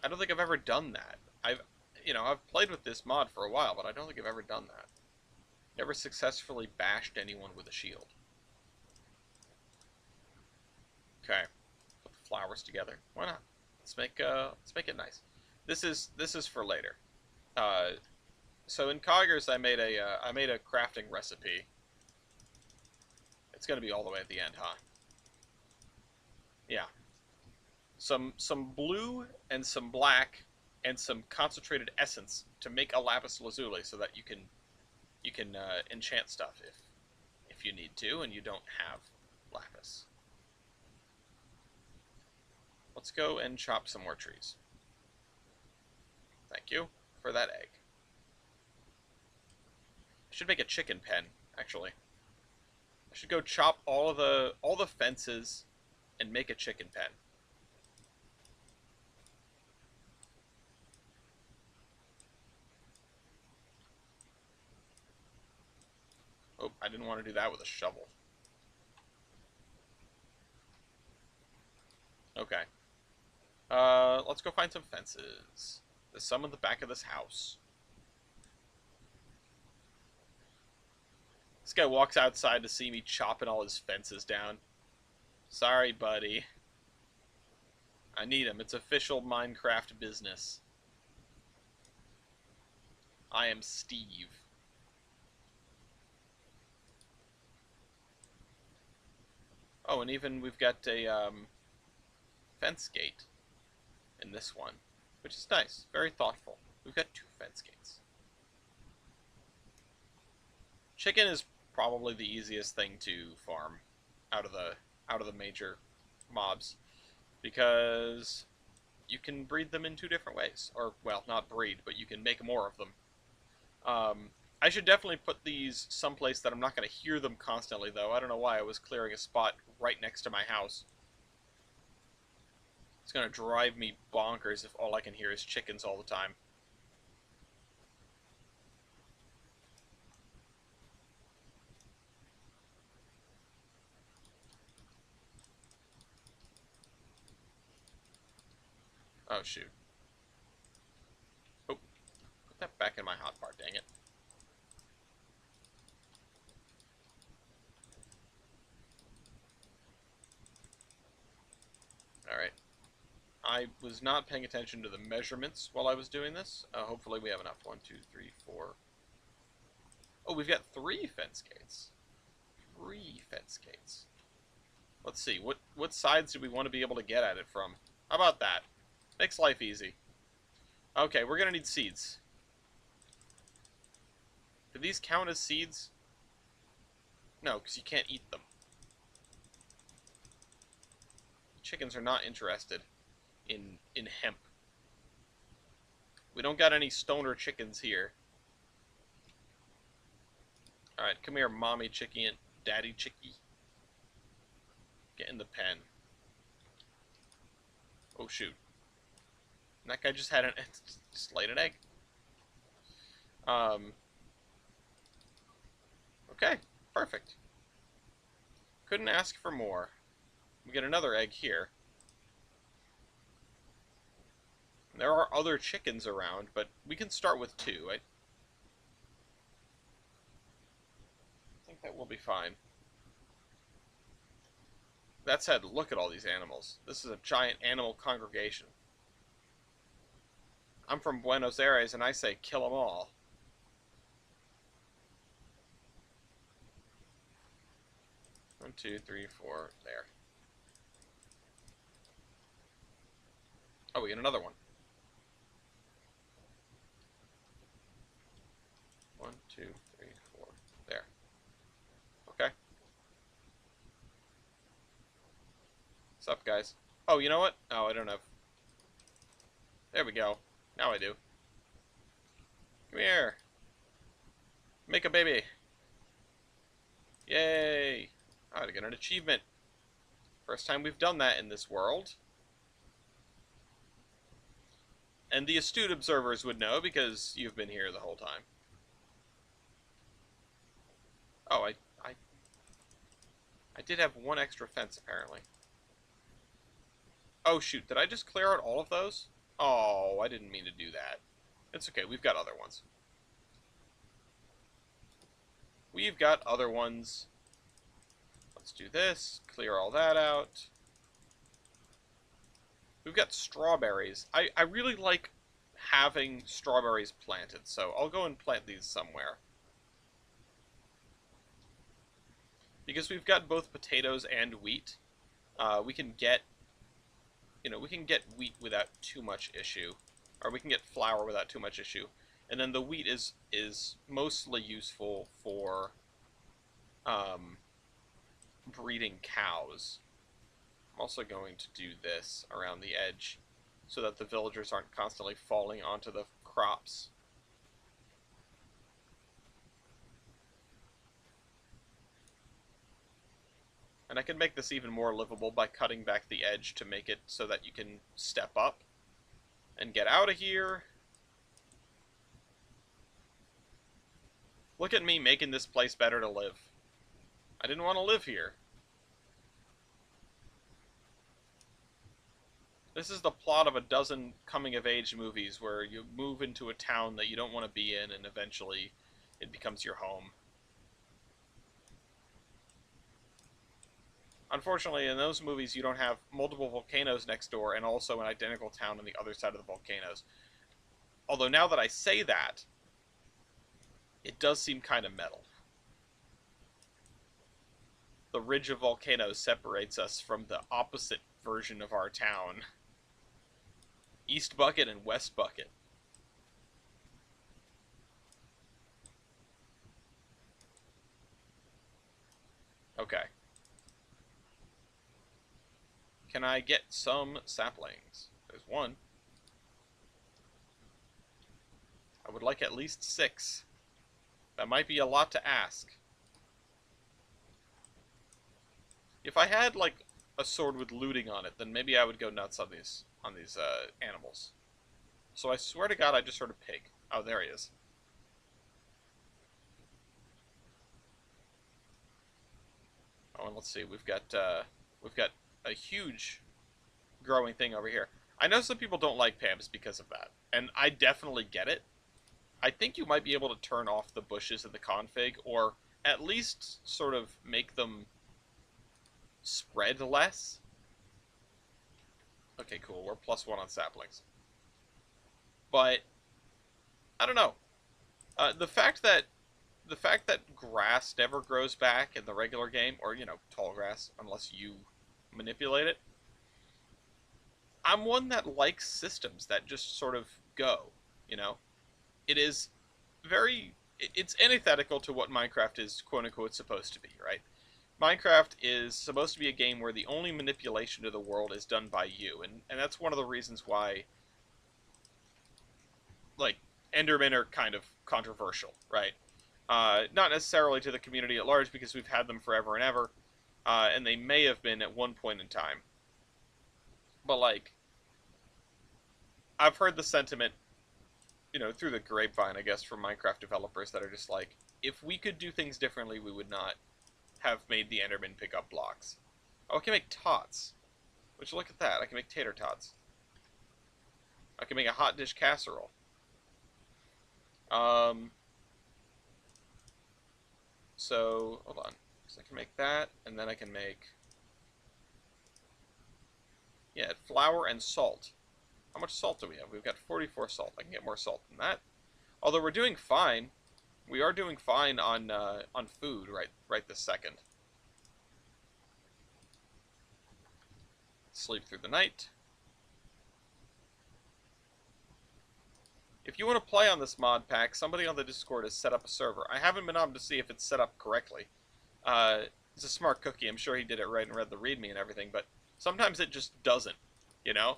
I don't think I've ever done that. I've played with this mod for a while, but I don't think I've ever done that. Never successfully bashed anyone with a shield. Okay. Put the flowers together. Why not? Let's make it nice. This is for later. So in Coggers I made a crafting recipe. It's gonna be all the way at the end, huh? Yeah. Some blue and some black and some concentrated essence to make a lapis lazuli, so that you can enchant stuff if you need to and you don't have lapis. Let's go and chop some more trees. Thank you for that egg. I should make a chicken pen, actually. I should go chop all the fences and make a chicken pen. Oh, I didn't want to do that with a shovel. Okay. Let's go find some fences. There's some in the back of this house. This guy walks outside to see me chopping all his fences down. Sorry, buddy. I need him. It's official Minecraft business. I am Steve. Oh, and even we've got a fence gate in this one, which is nice. Very thoughtful. We've got 2 fence gates. Chicken is probably the easiest thing to farm out of the major mobs, because you can breed them in 2 different ways. Or, well, not breed, but you can make more of them. I should definitely put these someplace that I'm not going to hear them constantly, though. I don't know why I was clearing a spot right next to my house. It's going to drive me bonkers if all I can hear is chickens all the time. Oh, shoot. Oh, put that back in my hotbar, dang it. Alright. I was not paying attention to the measurements while I was doing this. Hopefully we have enough. 1, 2, 3, 4. Oh, we've got 3 fence gates. 3 fence gates. Let's see. What sides do we want to be able to get at it from? How about that? Makes life easy. Okay, we're going to need seeds. Do these count as seeds? No, because you can't eat them. Chickens are not interested in hemp. We don't got any stoner chickens here. Alright, come here, mommy chickie and daddy chickie. Get in the pen. Oh, shoot. And that guy just had just laid an egg. Okay, perfect. Couldn't ask for more. We get another egg here. There are other chickens around, but we can start with 2. I think that will be fine. That said, look at all these animals. This is a giant animal congregation. I'm from Buenos Aires, and I say kill them all. One, two, three, four, there. Oh, we get another one. 1, 2, 3, 4, there. Okay. What's up, guys? Oh, you know what? Oh, I don't have... There we go. Now I do. Come here. Make a baby. Yay. I get an achievement. First time we've done that in this world. And the astute observers would know because you've been here the whole time. Oh, I did have one extra fence, apparently. Oh, shoot. Did I just clear out all of those? Oh, I didn't mean to do that. It's okay. We've got other ones. We've got other ones. Let's do this. Clear all that out. We've got strawberries. I really like having strawberries planted, so I'll go and plant these somewhere. Because we've got both potatoes and wheat, we can get, we can get wheat without too much issue, or we can get flour without too much issue. And then the wheat is mostly useful for breeding cows. I'm also going to do this around the edge so that the villagers aren't constantly falling onto the crops. And I can make this even more livable by cutting back the edge to make it so that you can step up and get out of here. Look at me making this place better to live. I didn't want to live here. This is the plot of a dozen coming-of-age movies where you move into a town that you don't want to be in and eventually it becomes your home. Unfortunately, in those movies, you don't have multiple volcanoes next door and also an identical town on the other side of the volcanoes. Although now that I say that, it does seem kind of metal. The ridge of volcanoes separates us from the opposite version of our town. East Bucket and West Bucket. Okay. Can I get some saplings? There's one. I would like at least 6. That might be a lot to ask. If I had, like, a sword with looting on it, then maybe I would go nuts on these animals. So I swear to God I just heard a pig. Oh, there he is. Oh, and let's see, we've got a huge growing thing over here. I know some people don't like Pams because of that, and I definitely get it. I think you might be able to turn off the bushes in the config, or at least sort of make them spread less. Okay, cool. We're +1 on saplings. But I don't know. The fact that grass never grows back in the regular game, or tall grass, unless you manipulate it. I'm one that likes systems that just sort of go. It is it's antithetical to what Minecraft is quote unquote supposed to be, right? Minecraft is supposed to be a game where the only manipulation of the world is done by you, and that's one of the reasons why, like, Endermen are kind of controversial, right? Not necessarily to the community at large, because we've had them forever and ever, and they may have been at one point in time. But, like, I've heard the sentiment, through the grapevine, I guess, from Minecraft developers that are just like, if we could do things differently, we would not have made the Enderman pick up blocks. Oh, I can make tots. Would you look at that? I can make tater tots. I can make a hot dish casserole. So, hold on. So I can make that, and then I can make... Yeah, flour and salt. How much salt do we have? We've got 44 salt. I can get more salt than that. Although we're doing fine. We are doing fine on food right this second. Sleep through the night. If you want to play on this mod pack, somebody on the Discord has set up a server. I haven't been on to see if it's set up correctly. He's a smart cookie. I'm sure he did it right and read the README and everything, but sometimes it just doesn't, you know?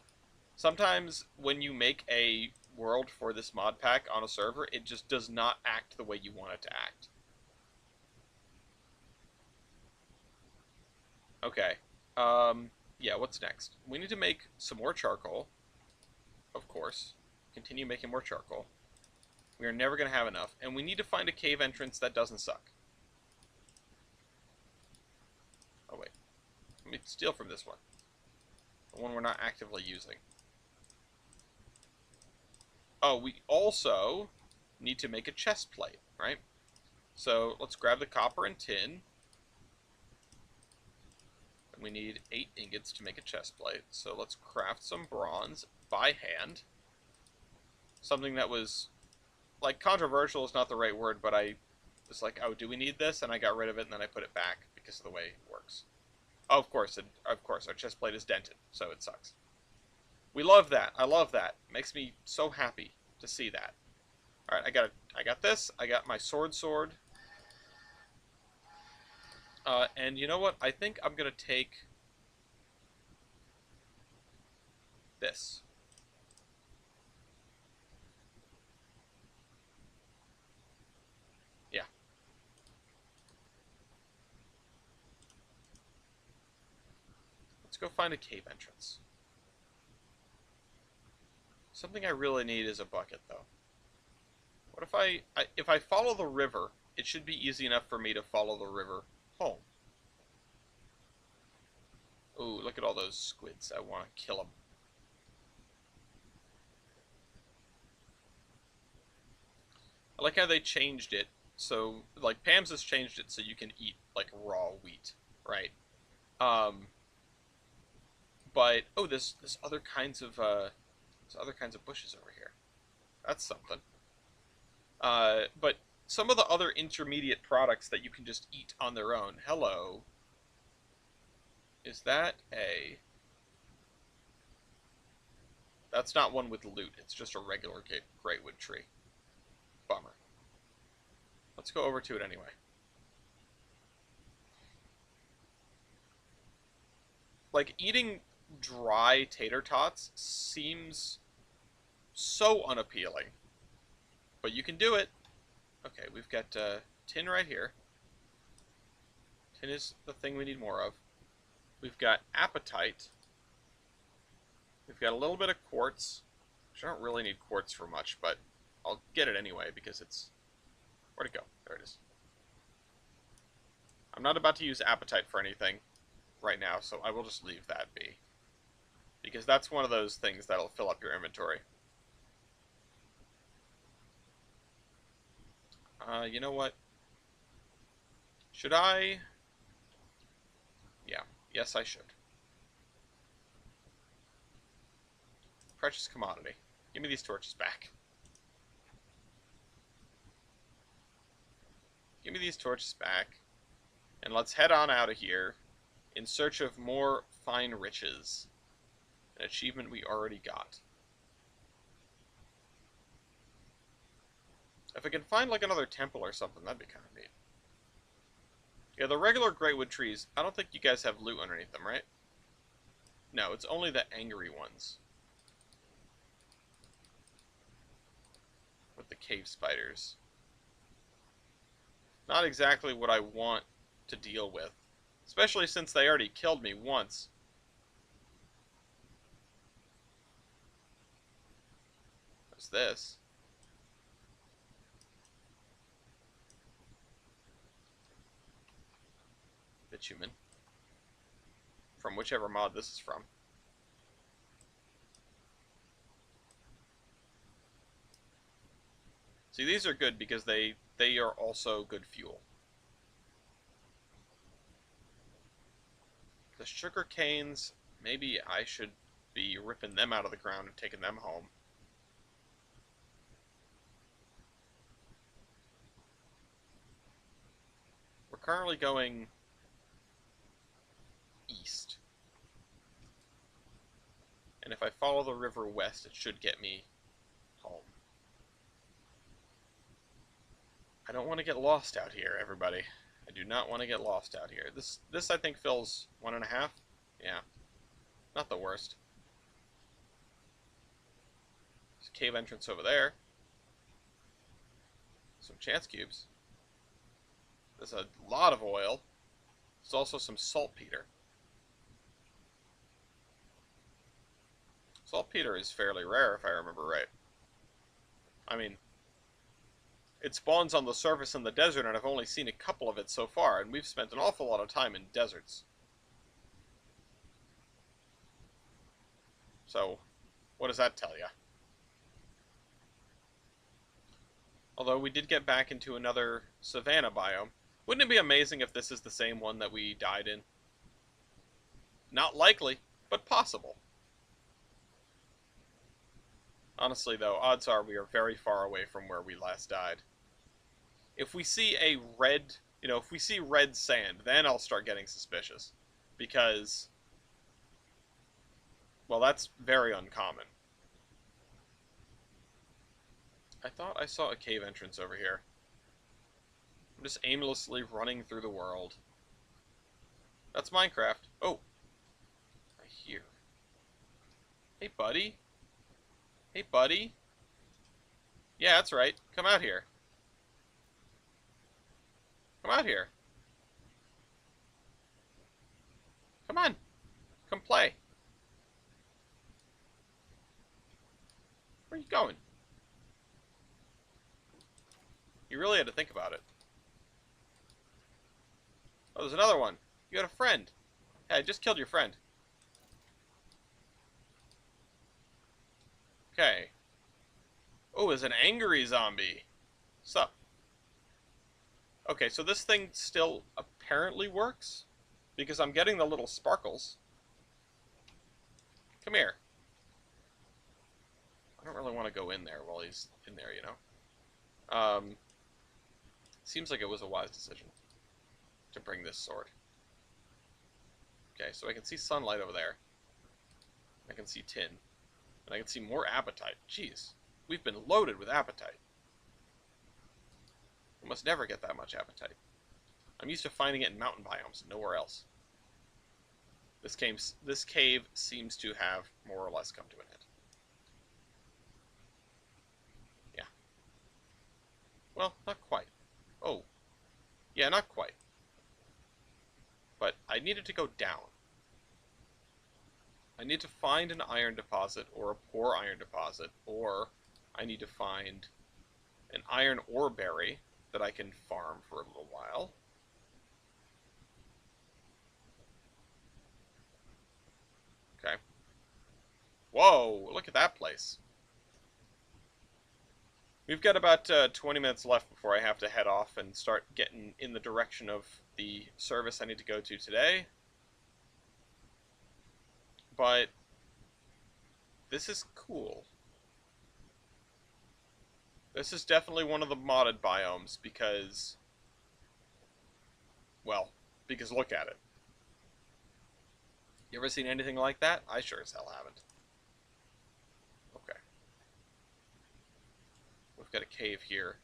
Sometimes when you make a world for this mod pack on a server, it just does not act the way you want it to act. Okay. Yeah, what's next? We need to make some more charcoal, of course. Continue making more charcoal. We are never going to have enough. And we need to find a cave entrance that doesn't suck. Oh, wait. Let me steal from this one. The one we're not actively using. Oh, we also need to make a chest plate, right? So let's grab the copper and tin. And we need 8 ingots to make a chest plate. So let's craft some bronze by hand. Something that was, like, controversial is not the right word, but I was like, oh, do we need this? And I got rid of it, and then I put it back because of the way it works. Oh, of course, our chest plate is dented, so it sucks. We love that. I love that. It makes me so happy to see that. All right, I got this. I got my sword. And you know what? I think I'm gonna take this. Yeah. Let's go find a cave entrance. Something I really need is a bucket, though. What if I follow the river, it should be easy enough for me to follow the river home. Ooh, look at all those squids. I want to kill them. I like how they changed it. So, like, Pam's has changed it so you can eat, like, raw wheat, right? But, oh, there's other kinds of bushes over here. That's something. But some of the other intermediate products that you can just eat on their own. Hello. Is that a... That's not one with loot. It's just a regular greatwood tree. Bummer. Let's go over to it anyway. Like, eating dry tater tots seems so unappealing. But you can do it. Okay, we've got tin right here. Tin is the thing we need more of. We've got apatite. We've got a little bit of quartz, which I don't really need quartz for much, but I'll get it anyway because it's... Where'd it go? There it is. I'm not about to use apatite for anything right now, so I will just leave that be. Because that's one of those things that'll fill up your inventory. You know what? Should I? Yeah. Yes, I should. Precious commodity. Give me these torches back. Give me these torches back. And let's head on out of here in search of more fine riches. An achievement we already got. If I can find, like, another temple or something, that'd be kind of neat. Yeah, the regular greatwood trees, I don't think you guys have loot underneath them, right? No, it's only the angry ones. With the cave spiders. Not exactly what I want to deal with. Especially since they already killed me once. What's this? bitumen. From whichever mod this is from. See, these are good because they are also good fuel. The sugar canes, maybe I should be ripping them out of the ground and taking them home. We're currently going east. And if I follow the river west, it should get me home. I don't want to get lost out here, everybody. I do not want to get lost out here. This I think fills 1.5. Yeah. Not the worst. There's a cave entrance over there. Some chance cubes. There's a lot of oil. There's also some saltpeter. Saltpeter is fairly rare, if I remember right. I mean, it spawns on the surface in the desert, and I've only seen a couple of it so far, and we've spent an awful lot of time in deserts. So, what does that tell you? Although we did get back into another savanna biome. Wouldn't it be amazing if this is the same one that we died in? Not likely, but possible. Honestly, though, odds are we are very far away from where we last died. If we see a red, if we see red sand, then I'll start getting suspicious. Because, well, that's very uncommon. I thought I saw a cave entrance over here. I'm just aimlessly running through the world. That's Minecraft. Oh. I hear. Hey, buddy. Hey, buddy. Yeah, that's right. Come out here. Come out here. Come on. Come play. Where are you going? You really had to think about it. Oh, there's another one. You had a friend. Hey, I just killed your friend. Okay. Oh, there's an angry zombie. Sup? Okay, so this thing still apparently works? Because I'm getting the little sparkles. Come here. I don't really want to go in there while he's in there, Seems like it was a wise decision to bring this sword. Okay, so I can see sunlight over there. I can see tin. And I can see more appetite. Jeez, we've been loaded with appetite. We must never get that much appetite. I'm used to finding it in mountain biomes and nowhere else. This cave seems to have more or less come to an end. Yeah. Well, not quite. Oh. Yeah, not quite. But I needed to go down. I need to find an iron deposit, or a poor iron deposit, or I need to find an iron ore berry that I can farm for a little while. Okay. Whoa, look at that place. We've got about 20 minutes left before I have to head off and start getting in the direction of the service I need to go to today. But this is cool. This is definitely one of the modded biomes because, well, because look at it. You ever seen anything like that? I sure as hell haven't. Okay. We've got a cave here.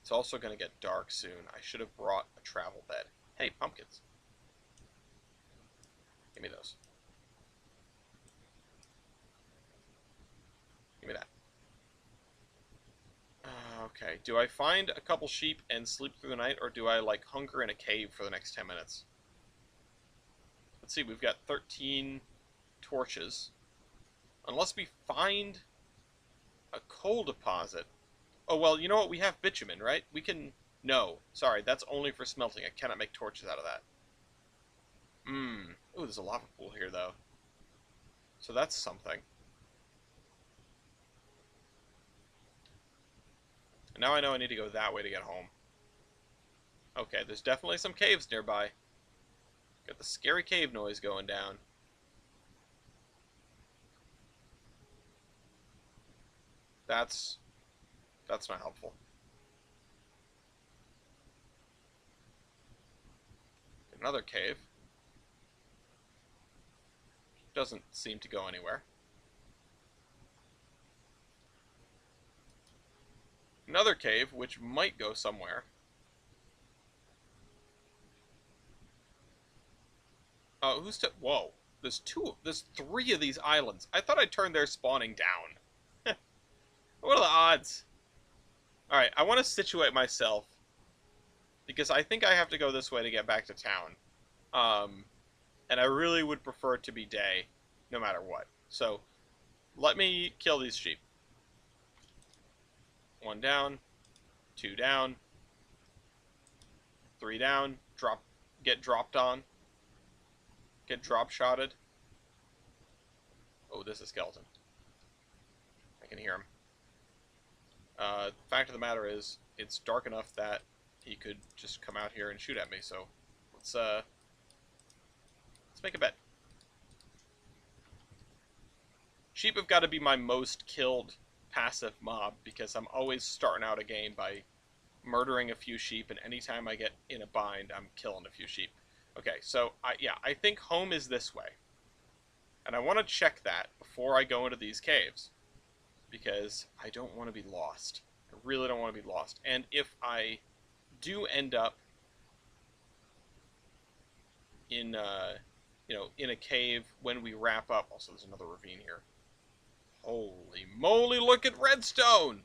It's also going to get dark soon. I should have brought a travel bed. Hey, pumpkins. Give me those. Give me that. Okay, do I find a couple sheep and sleep through the night, or do I, like, hunger in a cave for the next 10 minutes? Let's see, we've got 13 torches. Unless we find a coal deposit. Oh, well, you know what? We have bitumen, right? We can No, sorry, that's only for smelting. I cannot make torches out of that. Ooh, there's a lava pool here, though. So that's something. And now I know I need to go that way to get home. Okay, there's definitely some caves nearby. Got the scary cave noise going down. That's not helpful. Another cave. Doesn't seem to go anywhere. Another cave, which might go somewhere. Whoa. There's 3 of these islands. I thought I turned their spawning down. What are the odds? Alright, I want to situate myself. Because I think I have to go this way to get back to town. And I really would prefer it to be day, no matter what. So, let me kill these sheep. 1 down, 2 down, 3 down, get dropped on, get drop shotted. Oh, this is a skeleton. I can hear him. Fact of the matter is, it's dark enough that he could just come out here and shoot at me, so let's make a bet. Sheep have got to be my most killed passive mob, because I'm always starting out a game by murdering a few sheep, and anytime I get in a bind, I'm killing a few sheep. Okay, so, I think home is this way. And I want to check that before I go into these caves, because I don't want to be lost. I really don't want to be lost. And if I do end up in, in a cave when we wrap up... Also, there's another ravine here. Holy moly, look at redstone!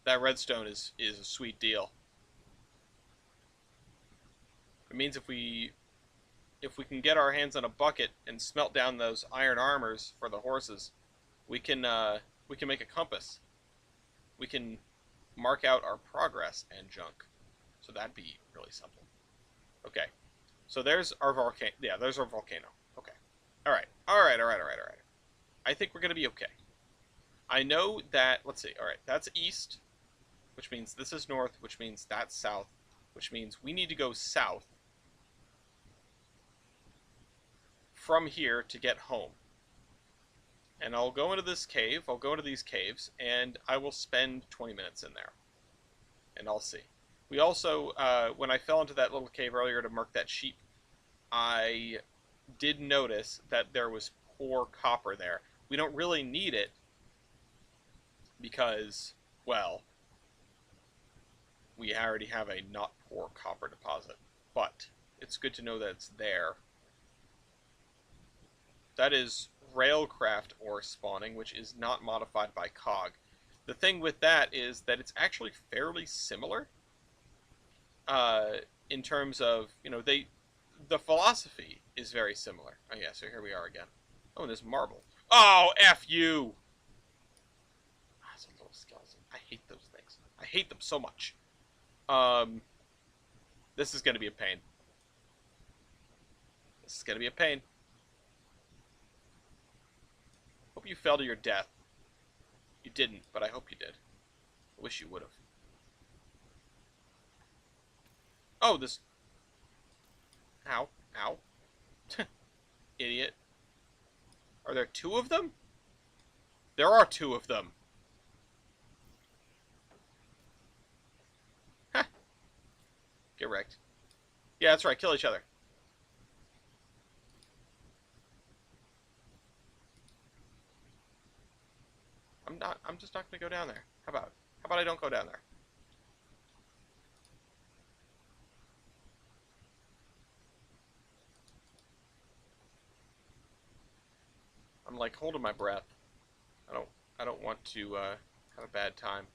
That redstone is a sweet deal. It means if we can get our hands on a bucket and smelt down those iron armors for the horses, we can make a compass. We can mark out our progress and junk. So that'd be really something. Okay. So there's our volcano. Yeah, there's our volcano. Okay. Alright. I think we're going to be okay. I know that, let's see, alright, that's east, which means this is north, which means that's south, which means we need to go south from here to get home. And I'll go into this cave, I'll go into these caves, and I will spend 20 minutes in there. And I'll see. We also, when I fell into that little cave earlier to mark that sheep, I did notice that there was poor copper there. We don't really need it because, well, we already have a not poor copper deposit. But it's good to know that it's there. That is railcraft ore spawning, which is not modified by Cog. The thing with that is that it's actually fairly similar in terms of, the philosophy is very similar. Oh yeah, so here we are again. Oh, and there's marble. Oh, F you! Ah, it's a little skeleton. I hate those things. I hate them so much. This is going to be a pain. This is going to be a pain. Hope you fell to your death. You didn't, but I hope you did. I wish you would have. Oh, this... Ow. Ow. Idiot. Are there 2 of them? There are 2 of them. Ha! Get wrecked. Yeah, that's right. Kill each other. I'm just not gonna go down there. How about I don't go down there? I'm like holding my breath. I don't want to have a bad time.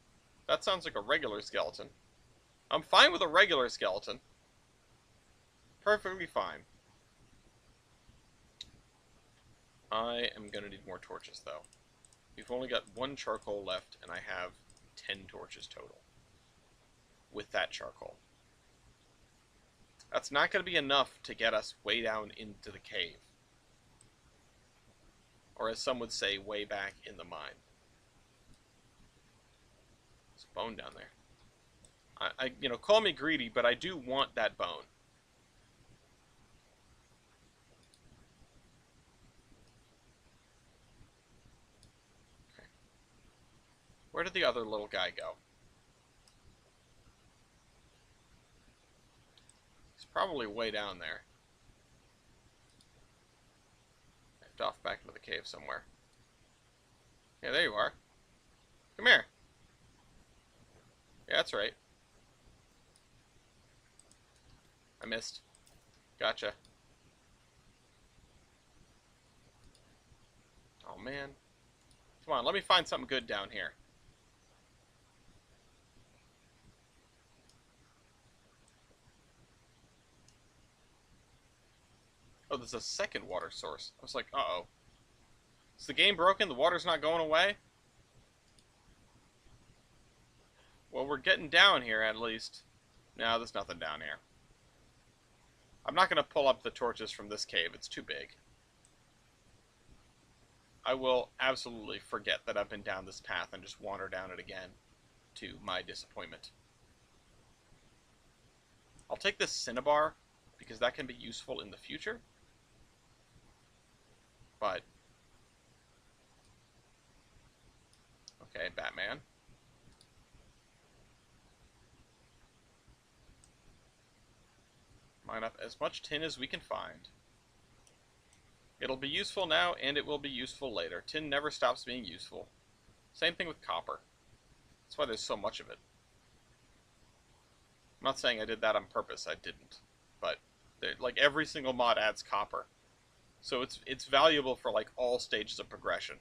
That sounds like a regular skeleton. I'm fine with a regular skeleton. Perfectly fine. I am gonna need more torches though. We've only got 1 charcoal left, and I have 10 torches total with that charcoal. That's not going to be enough to get us way down into the cave. Or as some would say, way back in the mine. There's a bone down there. You know, call me greedy, but I do want that bone. Okay. Where did the other little guy go? He's probably way down there. Left off back into the cave somewhere. Yeah, there you are. Come here. Yeah, that's right. I missed. Gotcha. Oh, man. Come on, let me find something good down here. Oh, there's a second water source. I was like, uh-oh. Is the game broken? The water's not going away? Well, we're getting down here, at least. No, there's nothing down here. I'm not going to pull up the torches from this cave. It's too big. I will absolutely forget that I've been down this path and just wander down it again, to my disappointment. I'll take this cinnabar, because that can be useful in the future. But... okay, Batman. Mine up as much tin as we can find. It'll be useful now, and it will be useful later. Tin never stops being useful. Same thing with copper. That's why there's so much of it. I'm not saying I did that on purpose, I didn't. But, like, every single mod adds copper. So it's valuable for, like, all stages of progression.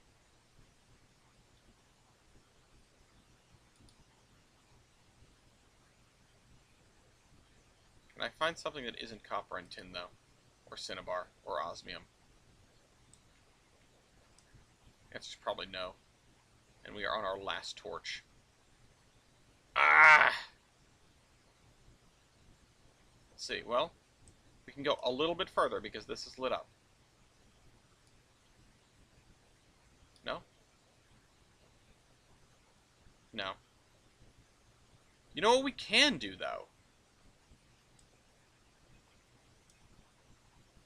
Can I find something that isn't copper and tin, though? Or cinnabar, or osmium? Answer's probably no. And we are on our last torch. Ah! Let's see, well, we can go a little bit further because this is lit up. No? No. You know what we can do, though?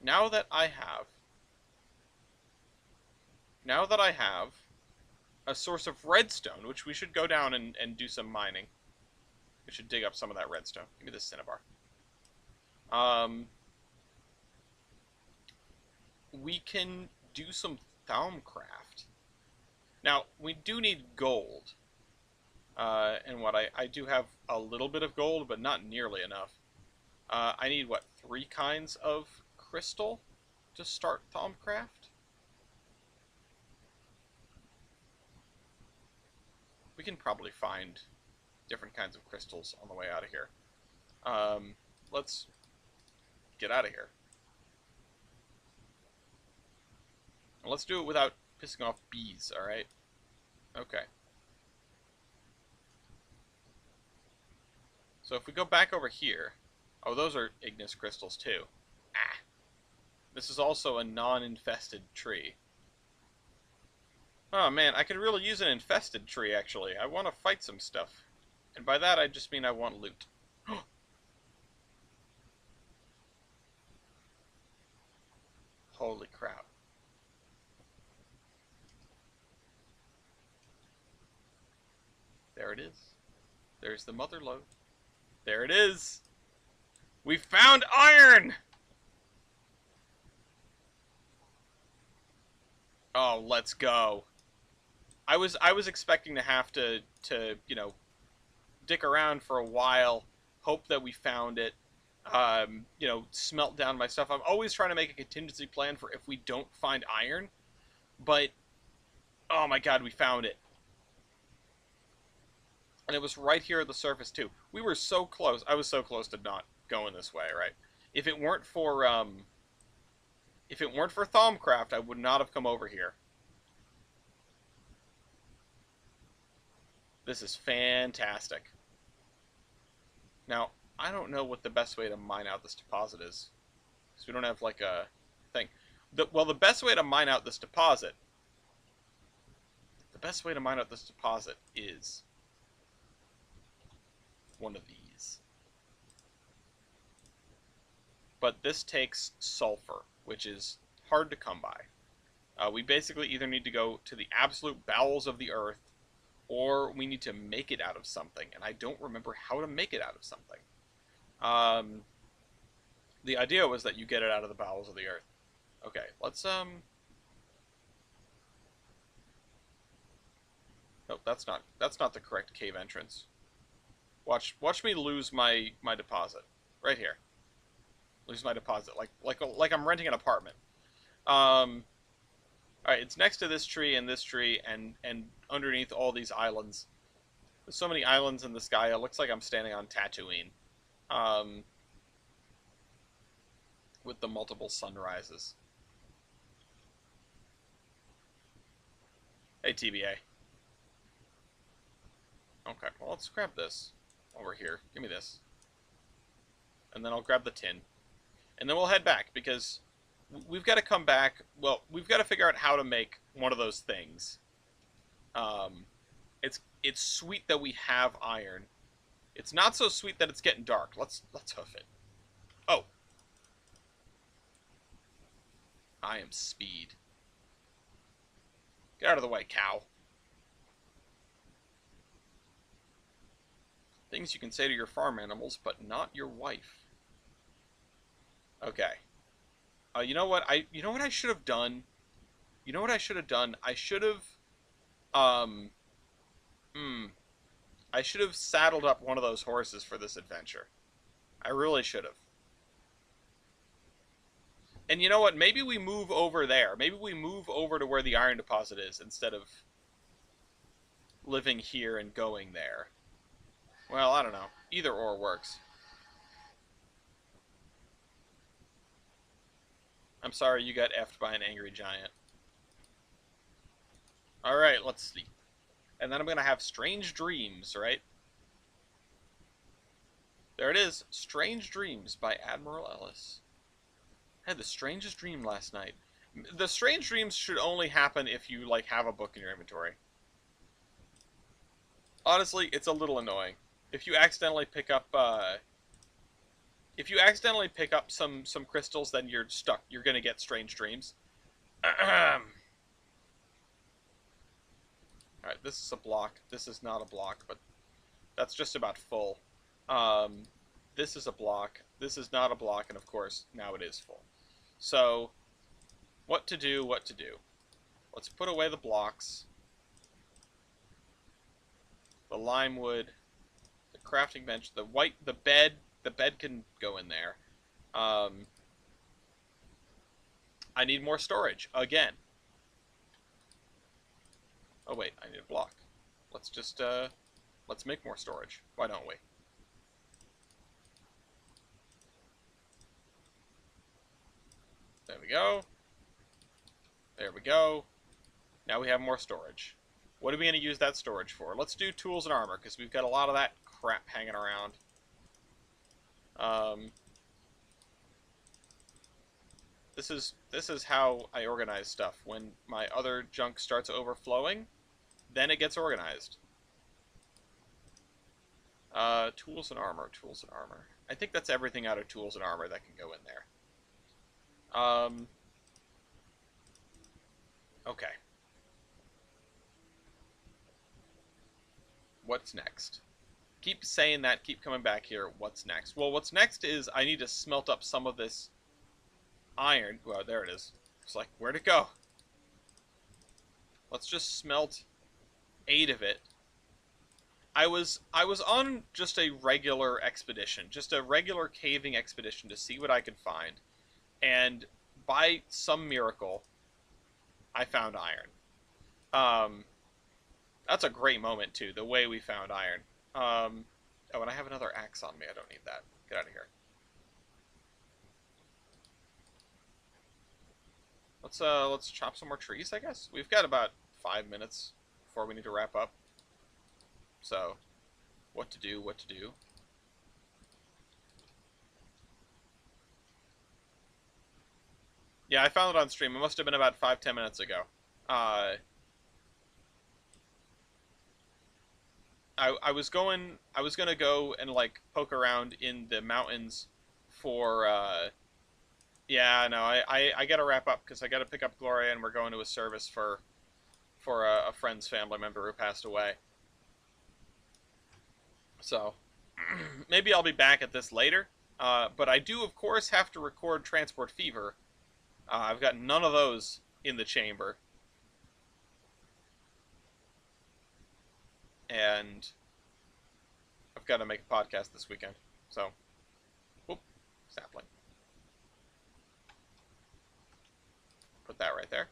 Now that I have a source of redstone, which we should go down and do some mining. We should dig up some of that redstone. Give me this cinnabar. We can do some thaumcraft. Now, we do need gold. And what I do have a little bit of gold, but not nearly enough. I need, what, 3 kinds of crystal to start thaumcraft? We can probably find different kinds of crystals on the way out of here. Let's get out of here. And let's do it without pissing off bees, alright? Okay. So if we go back over here... oh, those are ignis crystals too. Ah! This is also a non-infested tree. Oh man, I could really use an infested tree, actually. I want to fight some stuff. And by that, I just mean I want loot. Holy crap. There it is. There's the mother lode. There it is! We found iron! Oh, let's go. I was expecting to have to you know, dick around for a while, hope that we found it, you know, smelt down my stuff. I'm always trying to make a contingency plan for if we don't find iron, but oh my god, we found it. And it was right here at the surface too. We were so close. I was so close to not going this way, right? If it weren't for Thaumcraft, I would not have come over here. This is fantastic. Now, I don't know what the best way to mine out this deposit is. Because we don't have, like, a thing. Well, the best way to mine out this deposit... The best way to mine out this deposit is... one of these. But this takes sulfur, which is hard to come by. We basically either need to go to the absolute bowels of the earth, or we need to make it out of something, and I don't remember how to make it out of something. The idea was that you get it out of the bowels of the earth. Okay, let's, Oh, that's not the correct cave entrance. Watch me lose my deposit. Right here. Lose my deposit, like I'm renting an apartment. Alright, it's next to this tree and this tree and underneath all these islands. There's so many islands in the sky, it looks like I'm standing on Tatooine. With the multiple sunrises. Hey, TBA. Okay, well, let's grab this over here. Give me this. And then I'll grab the tin. And then we'll head back, because we've got to come back. Well, we've got to figure out how to make one of those things. It's sweet that we have iron. It's not so sweet that it's getting dark. Let's hoof it. Oh. I am speed. Get out of the way, cow. Things you can say to your farm animals, but not your wife. Okay. You know what I should have done? You know what I should have done? I should have I should have saddled up one of those horses for this adventure. I really should have. And you know what? Maybe we move over there. Maybe we move over to where the iron deposit is instead of living here and going there. Well, I don't know. Either or works. I'm sorry you got effed by an angry giant. Alright, let's sleep. And then I'm going to have strange dreams, right? There it is. Strange Dreams by Admiral Ellis. I had the strangest dream last night. The strange dreams should only happen if you, like, have a book in your inventory. Honestly, it's a little annoying. If you accidentally pick up, some crystals, then you're stuck. You're gonna get strange dreams. Alright, this is a block. This is not a block, but that's just about full. This is a block. This is not a block, and of course, now it is full. So, what to do, what to do. Let's put away the blocks. The lime wood. The crafting bench. The bed. The bed can go in there. I need more storage, again. Oh wait, I need a block. Let's just, let's make more storage. Why don't we? There we go. There we go. Now we have more storage. What are we going to use that storage for? Let's do tools and armor, because we've got a lot of that crap hanging around. This is how I organize stuff. When my other junk starts overflowing, then it gets organized. Tools and armor, tools and armor. I think that's everything out of tools and armor that can go in there. Okay. What's next? Keep saying that, keep coming back here. What's next? Well, what's next is I need to smelt up some of this iron. Well, there it is. It's like, where'd it go? Let's just smelt 8 of it. I was on just a regular expedition, just a regular caving expedition to see what I could find. And by some miracle, I found iron. That's a great moment, too, the way we found iron. Oh, and I have another axe on me. I don't need that. Get out of here. Let's chop some more trees, I guess. We've got about 5 minutes before we need to wrap up. So, what to do, what to do. Yeah, I found it on stream. It must have been about 5-10 minutes ago. Uh, I was gonna go and like poke around in the mountains for yeah, no, I gotta wrap up because I gotta pick up Gloria and we're going to a service for a friend's family member who passed away. So maybe I'll be back at this later. But I do of course have to record Transport Fever. I've got none of those in the chamber, and I've got to make a podcast this weekend. So, whoop, sapling. Put that right there.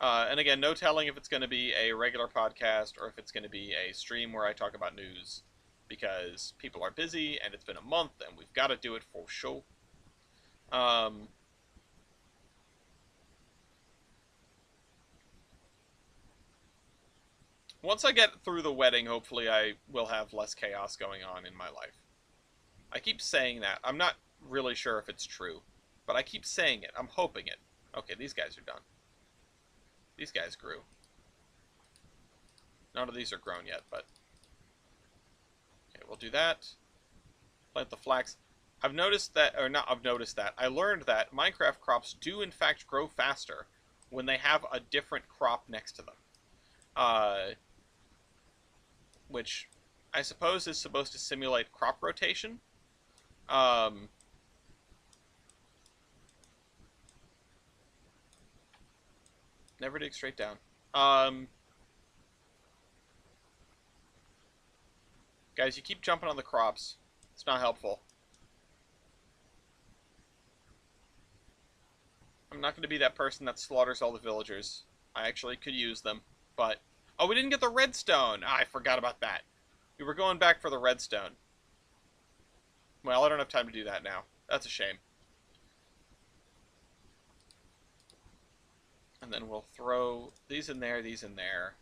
And again, no telling if it's going to be a regular podcast or if it's going to be a stream where I talk about news, because people are busy and it's been a month and we've got to do it for sure. Once I get through the wedding, hopefully I will have less chaos going on in my life. I keep saying that. I'm not really sure if it's true, but I keep saying it. I'm hoping it. Okay, these guys are done. These guys grew. None of these are grown yet, but... Okay, we'll do that. Plant the flax. I've noticed that, or not I've noticed that, I learned that Minecraft crops do in fact grow faster when they have a different crop next to them. Which I suppose is supposed to simulate crop rotation. Never dig straight down. Guys, you keep jumping on the crops. It's not helpful. I'm not going to be that person that slaughters all the villagers. I actually could use them, but... Oh, we didn't get the redstone! I forgot about that. We were going back for the redstone. Well, I don't have time to do that now. That's a shame. And then we'll throw these in there, these in there.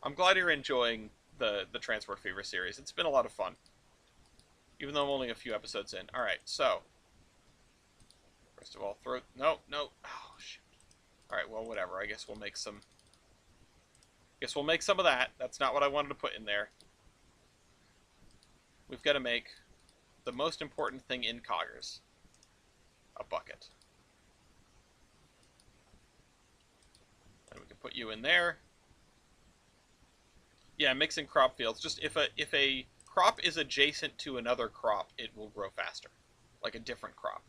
I'm glad you're enjoying the Transport Fever series. It's been a lot of fun. Even though I'm only a few episodes in. Alright, so... First of all, throw... No, no. Oh, shit. Alright, well, whatever. I guess we'll make some... Guess we'll make some of that. That's not what I wanted to put in there. We've got to make the most important thing in Coggers. A bucket. And we can put you in there. Yeah, mixing crop fields. Just if a crop is adjacent to another crop, it will grow faster. Like a different crop.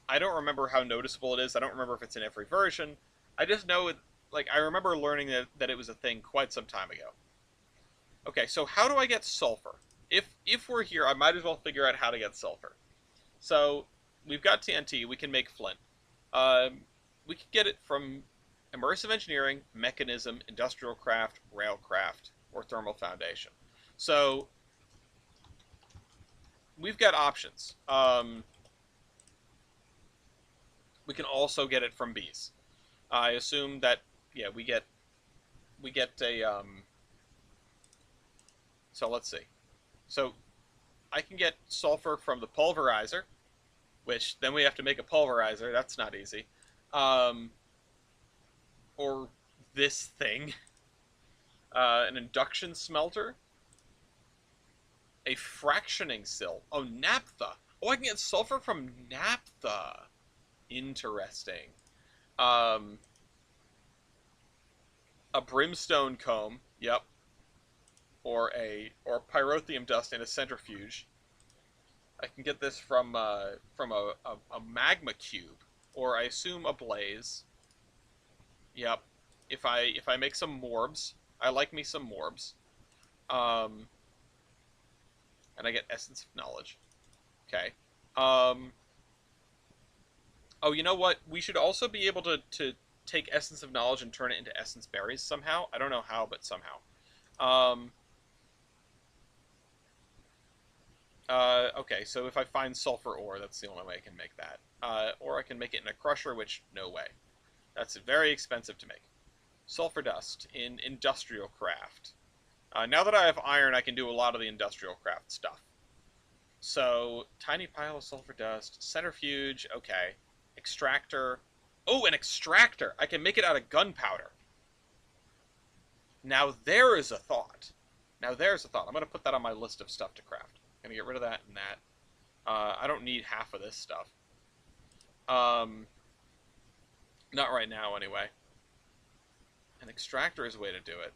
I don't remember how noticeable it is. I don't remember if it's in every version. I just know it, like, I remember learning that it was a thing quite some time ago. Okay, so how do I get sulfur? If we're here, I might as well figure out how to get sulfur. So, we've got TNT, we can make flint. We can get it from immersive engineering, mechanism, industrial craft, railcraft, or thermal foundation. So, we've got options. We can also get it from bees. I assume that, yeah, we get a, so let's see. So, I can get sulfur from the pulverizer, which then we have to make a pulverizer. That's not easy. Or this thing. An induction smelter. A fractioning sill. Oh, naphtha. Oh, I can get sulfur from naphtha. Interesting. A brimstone comb. Yep. Or pyrotheum dust in a centrifuge. I can get this from a magma cube, or I assume a blaze. Yep. If I make some morbs, I like me some morbs. And I get essence of knowledge. Okay. Oh, you know what? We should also be able to take essence of knowledge and turn it into essence berries somehow. I don't know how, but somehow. Okay, so if I find sulfur ore, that's the only way I can make that. Or I can make it in a crusher, which, no way. That's very expensive to make. Sulfur dust in industrial craft. Now that I have iron, I can do a lot of the industrial craft stuff. So, tiny pile of sulfur dust, centrifuge, okay. Extractor. Oh, an extractor! I can make it out of gunpowder. Now there is a thought. Now there's a thought. I'm going to put that on my list of stuff to craft. I'm going to get rid of that and that. I don't need half of this stuff. Not right now, anyway. An extractor is a way to do it.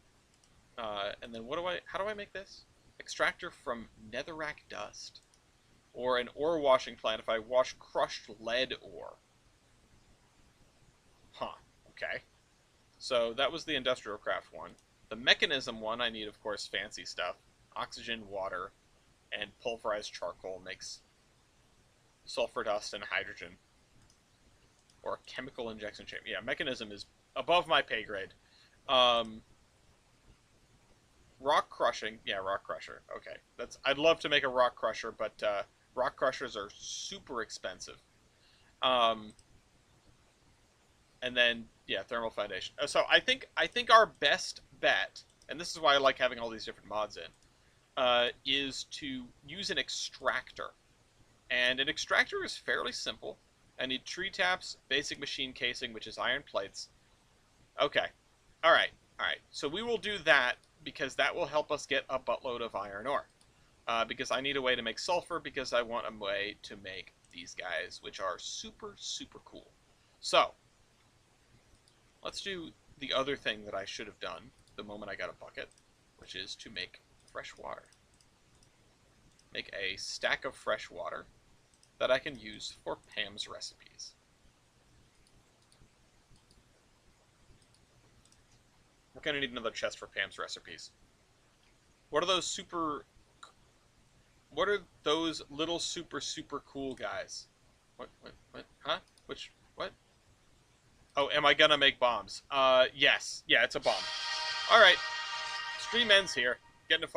And then how do I make this? Extractor from netherrack dust. Or an ore washing plant if I wash crushed lead ore. Huh, okay. So that was the industrial craft one. The mechanism one, I need, of course, fancy stuff. Oxygen, water, and pulverized charcoal makes sulfur dust and hydrogen. Or a chemical injection chamber. Yeah, mechanism is above my pay grade. Rock crushing. Yeah, rock crusher. Okay. I'd love to make a rock crusher, but rock crushers are super expensive. And then, yeah, thermal foundation. So I think our best bet, and this is why I like having all these different mods in, is to use an extractor. And an extractor is fairly simple. I need tree taps, basic machine casing, which is iron plates. Okay. Alright. So we will do that because that will help us get a buttload of iron ore. Because I need a way to make sulfur because I want a way to make these guys, which are super, super cool. So, let's do the other thing that I should have done the moment I got a bucket, which is to make fresh water. Make a stack of fresh water that I can use for Pam's recipes. We're going to need another chest for Pam's recipes. What are those little super cool guys? What? Huh? What? Oh, am I gonna make bombs? Yes. Yeah, it's a bomb. Alright. Stream ends here. Getting a